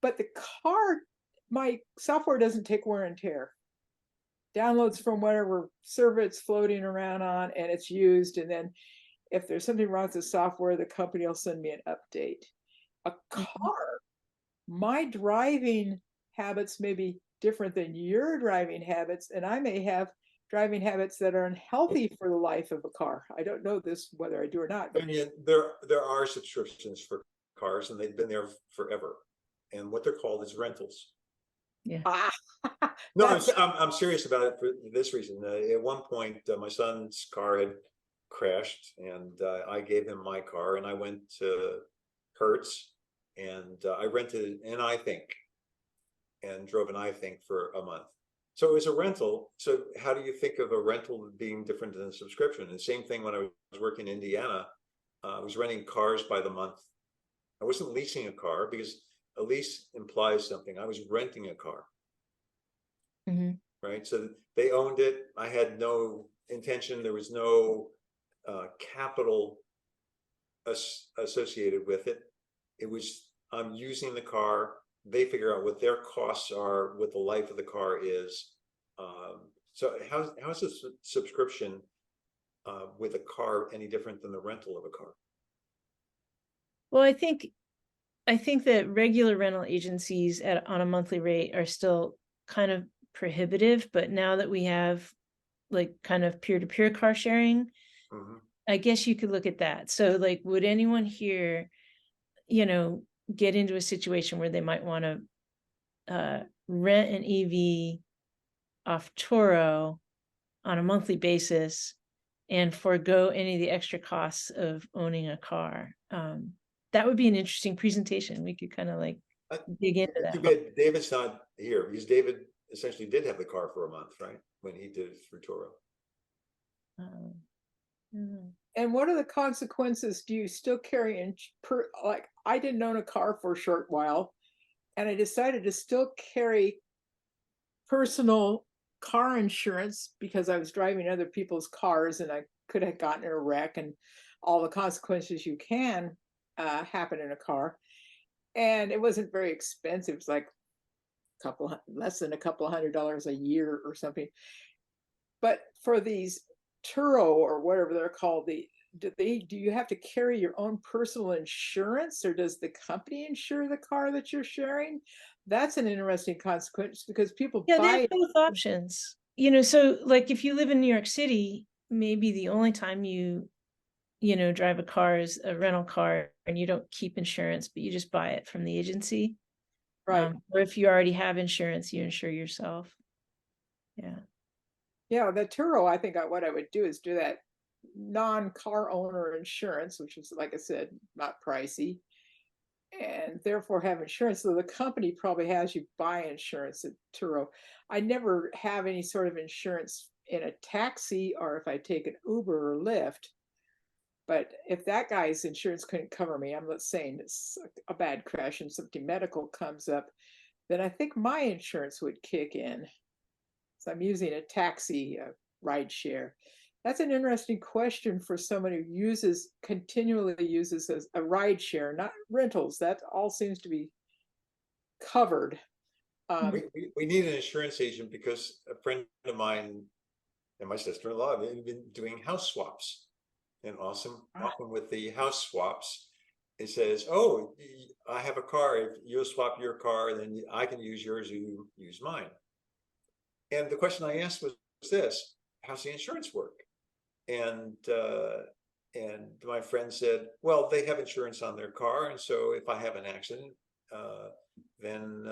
But the car, my software doesn't take wear and tear. Downloads from whatever server it's floating around on, and it's used. And then if there's something wrong with the software, the company will send me an update. A car, my driving habits may be different than your driving habits, and I may have driving habits that are unhealthy for the life of a car. I don't know this whether I do or not. And yet there are subscriptions for cars, and they've been there forever. And what they're called is rentals. Yeah. No, I'm serious about it for this reason. At one point, my son's car had crashed, and I gave him my car, and I went to Hertz, and I rented an iThink, and drove an iThink for a month. So it was a rental. So how do you think of a rental being different than a subscription? And same thing when I was working in Indiana, I was renting cars by the month. I wasn't leasing a car because a lease implies something. I was renting a car. Mm-hmm. Right? So they owned it. I had no intention. There was no capital associated with it. It was, I'm using the car. They figure out what their costs are, what the life of the car is. So how is a subscription with a car any different than the rental of a car? Well, I think that regular rental agencies on a monthly rate are still kind of prohibitive, but now that we have like kind of peer-to-peer car sharing, mm-hmm. I guess you could look at that. So like, would anyone here, get into a situation where they might want to rent an EV off Turo on a monthly basis and forego any of the extra costs of owning a car? That would be an interesting presentation. We could kind of like dig into that. Too bad David's not here, because David essentially did have the car for a month, right? When he did it through Toro. And what are the consequences? Do you still carry like I didn't own a car for a short while, and I decided to still carry personal car insurance because I was driving other people's cars and I could have gotten in a wreck, and all the consequences you can happen in a car. And it wasn't very expensive. It was like less than a couple $100 a year or something. But for these Turo or whatever they're called, do you have to carry your own personal insurance, or does the company insure the car that you're sharing? That's an interesting consequence because people buy. They have both options. So like if you live in New York City, maybe the only time you drive a car is a rental car, and you don't keep insurance, but you just buy it from the agency. Right. Or if you already have insurance, you insure yourself. Yeah. Yeah, the Turo, I think what I would do is do that non-car owner insurance, which is, like I said, not pricey, and therefore have insurance. So the company probably has you buy insurance at Turo. I never have any sort of insurance in a taxi or if I take an Uber or Lyft. But if that guy's insurance couldn't cover me, I'm not saying it's a bad crash and something medical comes up, then I think my insurance would kick in. So I'm using a taxi ride share. That's an interesting question for someone who continually uses a ride share, not rentals. That all seems to be covered. We need an insurance agent because a friend of mine and my sister-in-law have been doing house swaps. And often with the house swaps, it says, oh, I have a car. If you'll swap your car, then I can use yours, you use mine. And the question I asked was this: how's the insurance work? And my friend said, well, they have insurance on their car, and so if I have an accident, then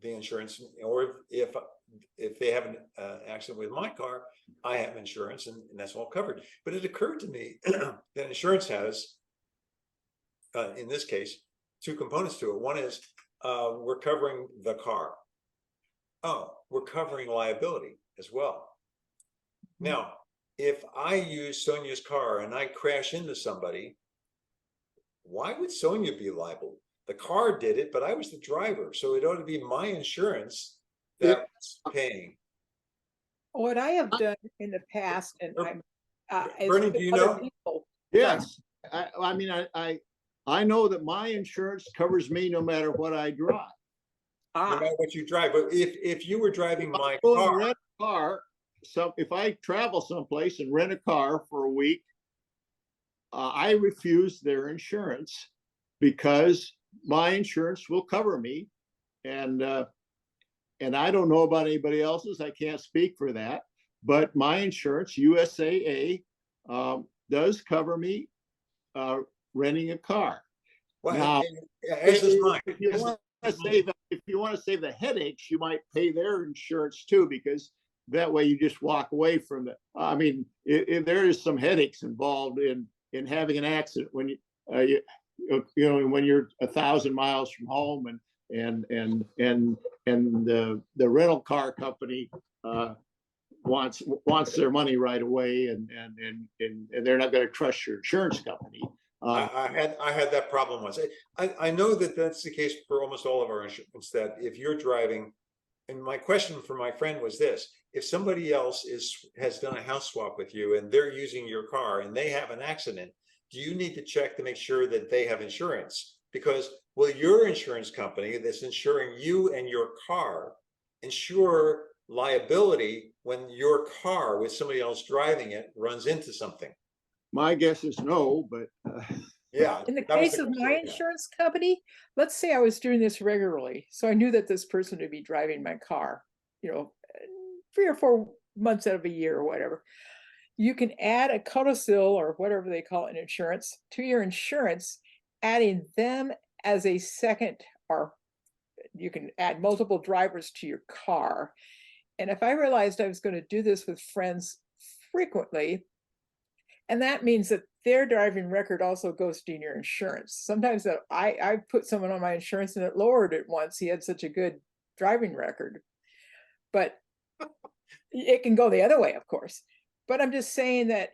the insurance, or if they have an accident with my car, I have insurance, and that's all covered. But it occurred to me that insurance has, in this case, two components to it. One is we're covering the car. Oh, we're covering liability as well. Now, if I use Sonia's car and I crash into somebody, why would Sonia be liable? The car did it, but I was the driver. So it ought to be my insurance that was paying. What I have done in the past, and I'm Bernie, do you know? People, Yes. I mean, I know that my insurance covers me no matter what I drive. No matter what you drive. But if you were driving my car, so if I travel someplace and rent a car for a week, I refuse their insurance because my insurance will cover me, and I don't know about anybody else's. I can't speak for that, but my insurance, USAA, does cover me renting a car. Well, now, as does mine. if you want to save the headaches, you might pay their insurance too, because that way you just walk away from it. I mean, there is some headaches involved in having an accident when you know, when you're 1,000 miles from home, and the rental car company wants their money right away, and they're not going to trust your insurance company. I had that problem once. I know that that's the case for almost all of our insurance, that if you're driving, and my question for my friend was this: if somebody else has done a house swap with you and they're using your car and they have an accident, do you need to check to make sure that they have insurance? Because will your insurance company that's insuring you and your car insure liability when your car with somebody else driving it runs into something? My guess is no, but yeah. In the case of my insurance company, let's say I was doing this regularly, so I knew that this person would be driving my car, you know, 3 or 4 months out of a year or whatever. You can add a codicil or whatever they call it in insurance to your insurance, adding them as a second, or you can add multiple drivers to your car. And if I realized I was going to do this with friends frequently, and that means that their driving record also goes to your insurance. Sometimes that I put someone on my insurance and it lowered it once. He had such a good driving record, but it can go the other way, of course. But I'm just saying that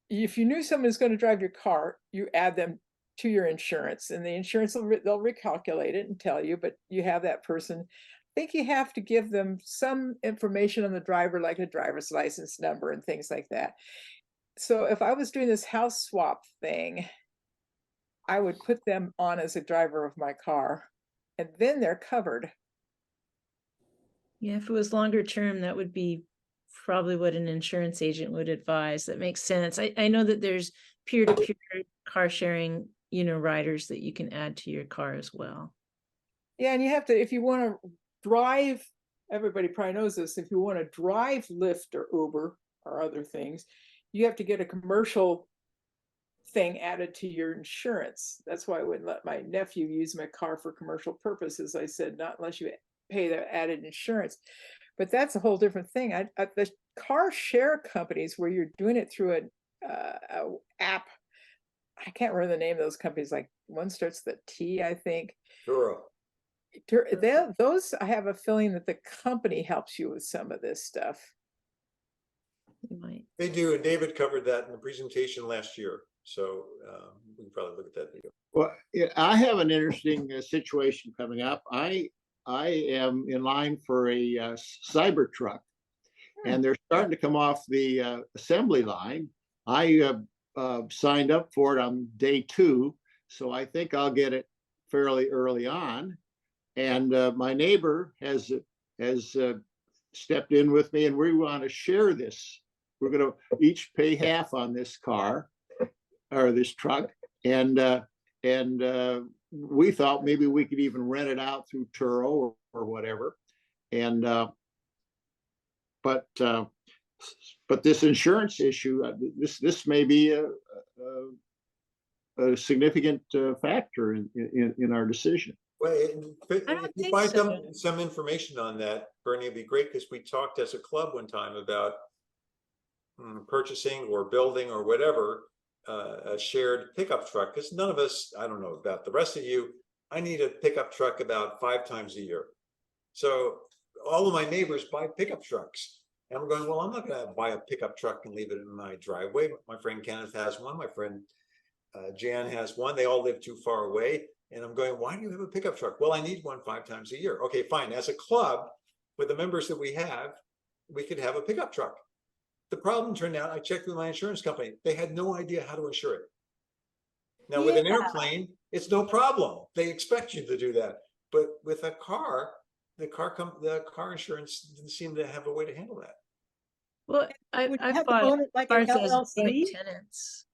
if you knew someone was going to drive your car, you add them to your insurance, and the insurance they'll recalculate it and tell you, but you have that person. I think you have to give them some information on the driver, like a driver's license number and things like that. So if I was doing this house swap thing, I would put them on as a driver of my car, and then they're covered. Yeah, if it was longer term, that would be probably what an insurance agent would advise. That makes sense. I know that there's peer-to-peer car sharing, you know, riders that you can add to your car as well. Yeah, and you have to, if you want to drive, everybody probably knows this, if you want to drive Lyft or Uber or other things, you have to get a commercial thing added to your insurance. That's why I wouldn't let my nephew use my car for commercial purposes. I said, not unless you pay the added insurance. But that's a whole different thing. The car share companies where you're doing it through an app, I can't remember the name of those companies. Like one starts with a T, I think. Sure. Those, I have a feeling that the company helps you with some of this stuff. They do, and David covered that in the presentation last year. So we can probably look at that video. Well, I have an interesting situation coming up. I am in line for a Cybertruck, and they're starting to come off the assembly line. I signed up for it on day 2, so I think I'll get it fairly early on. And my neighbor has stepped in with me, and we want to share this. We're going to each pay half on this car or this truck, and we thought maybe we could even rent it out through Turo or whatever. And but this insurance issue, this may be a significant factor in our decision. Well, if I don't you think find so. some information on that, Bernie, it'd be great, because we talked as a club one time about purchasing or building or whatever a shared pickup truck, because none of us, I don't know about the rest of you, I need a pickup truck about 5 times a year. So all of my neighbors buy pickup trucks. And I'm going, well, I'm not going to buy a pickup truck and leave it in my driveway. My friend Kenneth has one. My friend Jan has one. They all live too far away. And I'm going, why do you have a pickup truck? Well, I need one 5 times a year. Okay, fine. As a club, with the members that we have, we could have a pickup truck. The problem turned out, I checked with my insurance company. They had no idea how to insure it. Now, with an airplane, it's no problem. They expect you to do that. But with a car, the car insurance didn't seem to have a way to handle that. Well, Would you I've have to bought own it like an cars as joint LLC? tenants.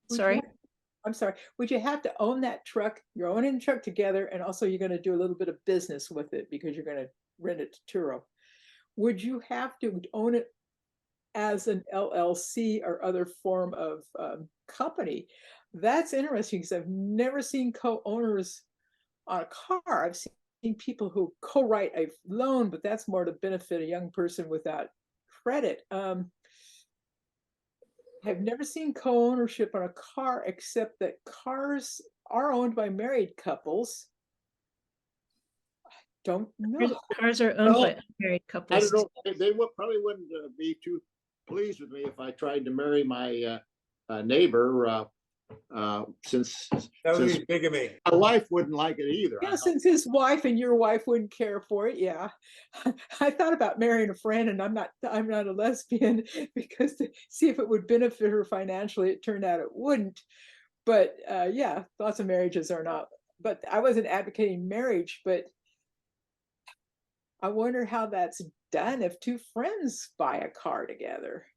Would you Sorry? have- I'm sorry. Would you have to own that truck? You're owning the truck together, and also you're going to do a little bit of business with it because you're going to rent it to Turo. Would you have to own it as an LLC or other form of company? That's interesting, because I've never seen co-owners on a car. I've seen people who co-write a loan, but that's more to benefit a young person without credit. I've never seen co-ownership on a car, except that cars are owned by married couples. Don't know. Cars are owned Well, by unmarried I couples. don't know. They probably wouldn't be too pleased with me if I tried to marry my neighbor, since That would be bigamy. my wife wouldn't like it either. Yeah, since his wife and your wife wouldn't care for it, yeah. I thought about marrying a friend, and I'm not a lesbian, because to see if it would benefit her financially. It turned out it wouldn't. But yeah, lots of marriages are not. But I wasn't advocating marriage, but I wonder how that's done if 2 friends buy a car together.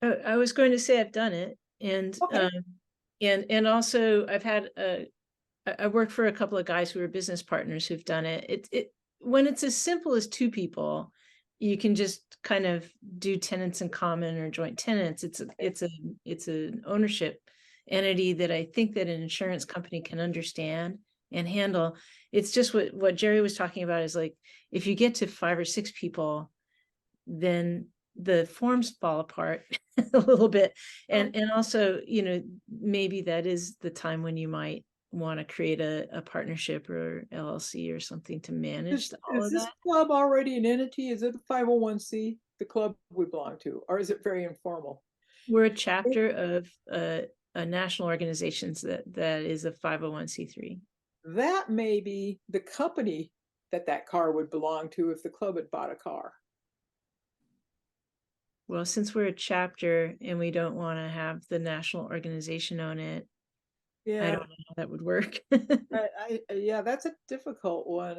I was going to say I've done it, and Okay. and also I've had I worked for a couple of guys who are business partners who've done it. It when it's as simple as 2 people, you can just kind of do tenants in common or joint tenants. It's an ownership entity that I think that an insurance company can understand and handle. It's just what Jerry was talking about is, like, if you get to 5 or 6 people, then the forms fall apart a little bit. And also, maybe that is the time when you might want to create a partnership or LLC or something to manage all Is of this that. club already an entity? Is it a 501c, the club we belong to, or is it very informal? We're a chapter of a national organization that is a 501c3. That may be the company that car would belong to if the club had bought a car. Well, since we're a chapter and we don't want to have the national organization own it, Yeah, I don't know how that would work. yeah, that's a difficult one.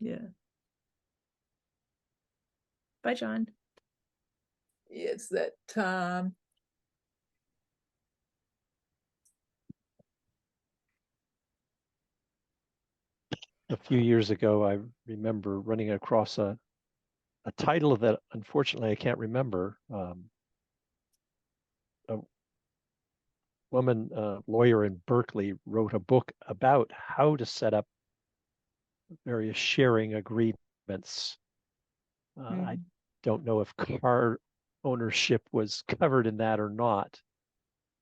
Yeah. Bye, John. It's that A few years ago, I remember running across a title that unfortunately I can't remember. A woman, lawyer in Berkeley, wrote a book about how to set up various sharing agreements. I don't know if car ownership was covered in that or not.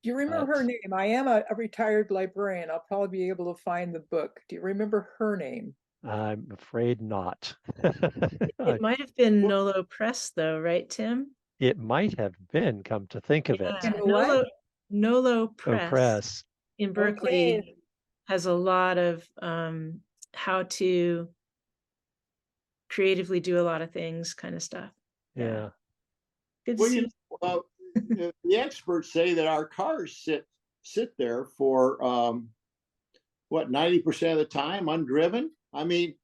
Do you remember her name? I am a retired librarian. I'll probably be able to find the book. Do you remember her name? I'm afraid not. It might have been Nolo Press, though, right, Tim? It might have been, come to think of it. Nolo Press. Press in Berkeley has a lot of how to creatively do a lot of things kind of stuff. Yeah. Good to see. The experts say that our cars sit there for 90% of the time undriven. I mean,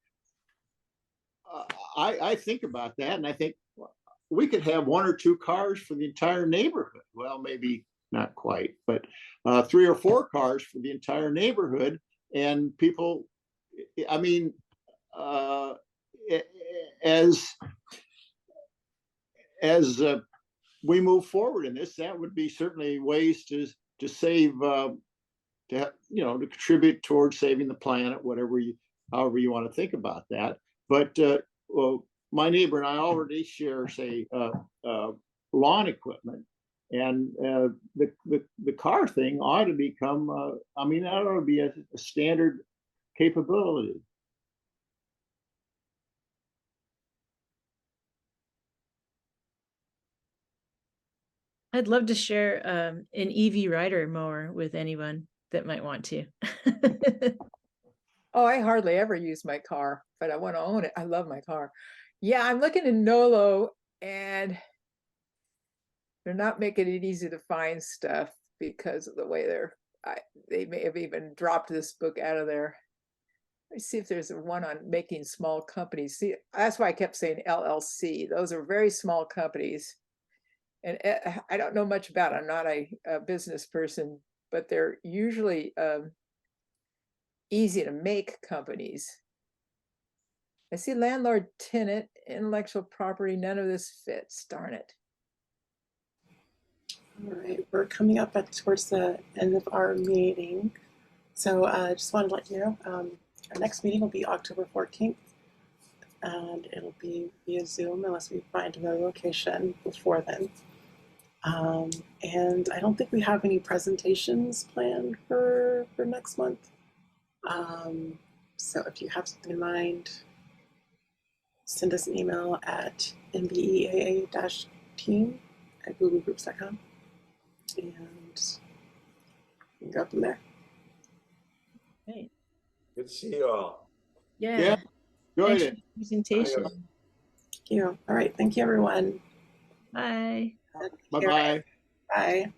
I think about that, and I think we could have 1 or 2 cars for the entire neighborhood. Well, maybe not quite, but 3 or 4 cars for the entire neighborhood. And people, I mean, as we move forward in this, that would be certainly ways to save, to contribute towards saving the planet, however you want to think about that. But well, my neighbor and I already share, say, lawn equipment, and the car thing ought to become, I mean, that ought to be a standard capability. I'd love to share an EV rider mower with anyone that might want to. Oh, I hardly ever use my car, but I want to own it. I love my car. Yeah, I'm looking in Nolo, and they're not making it easy to find stuff because of the way they may have even dropped this book out of there. Let me see if there's one on making small companies. See, that's why I kept saying LLC. Those are very small companies. And I don't know much about it. I'm not a business person, but they're usually easy to make companies. I see landlord, tenant, intellectual property. None of this fits. Darn it. All right, we're coming up towards the end of our meeting. So I just wanted to let you know, our next meeting will be October 14th, and it'll be via Zoom unless we find another location before then. And I don't think we have any presentations planned for next month. So if you have something in mind, send us an email at nbeaa-team@googlegroups.com, and we can go from there. Great. Good to see you all. Yeah. Enjoyed Thanks it. for the presentation. Thank you. All right. Thank you, everyone. Bye. Bye-bye. Bye.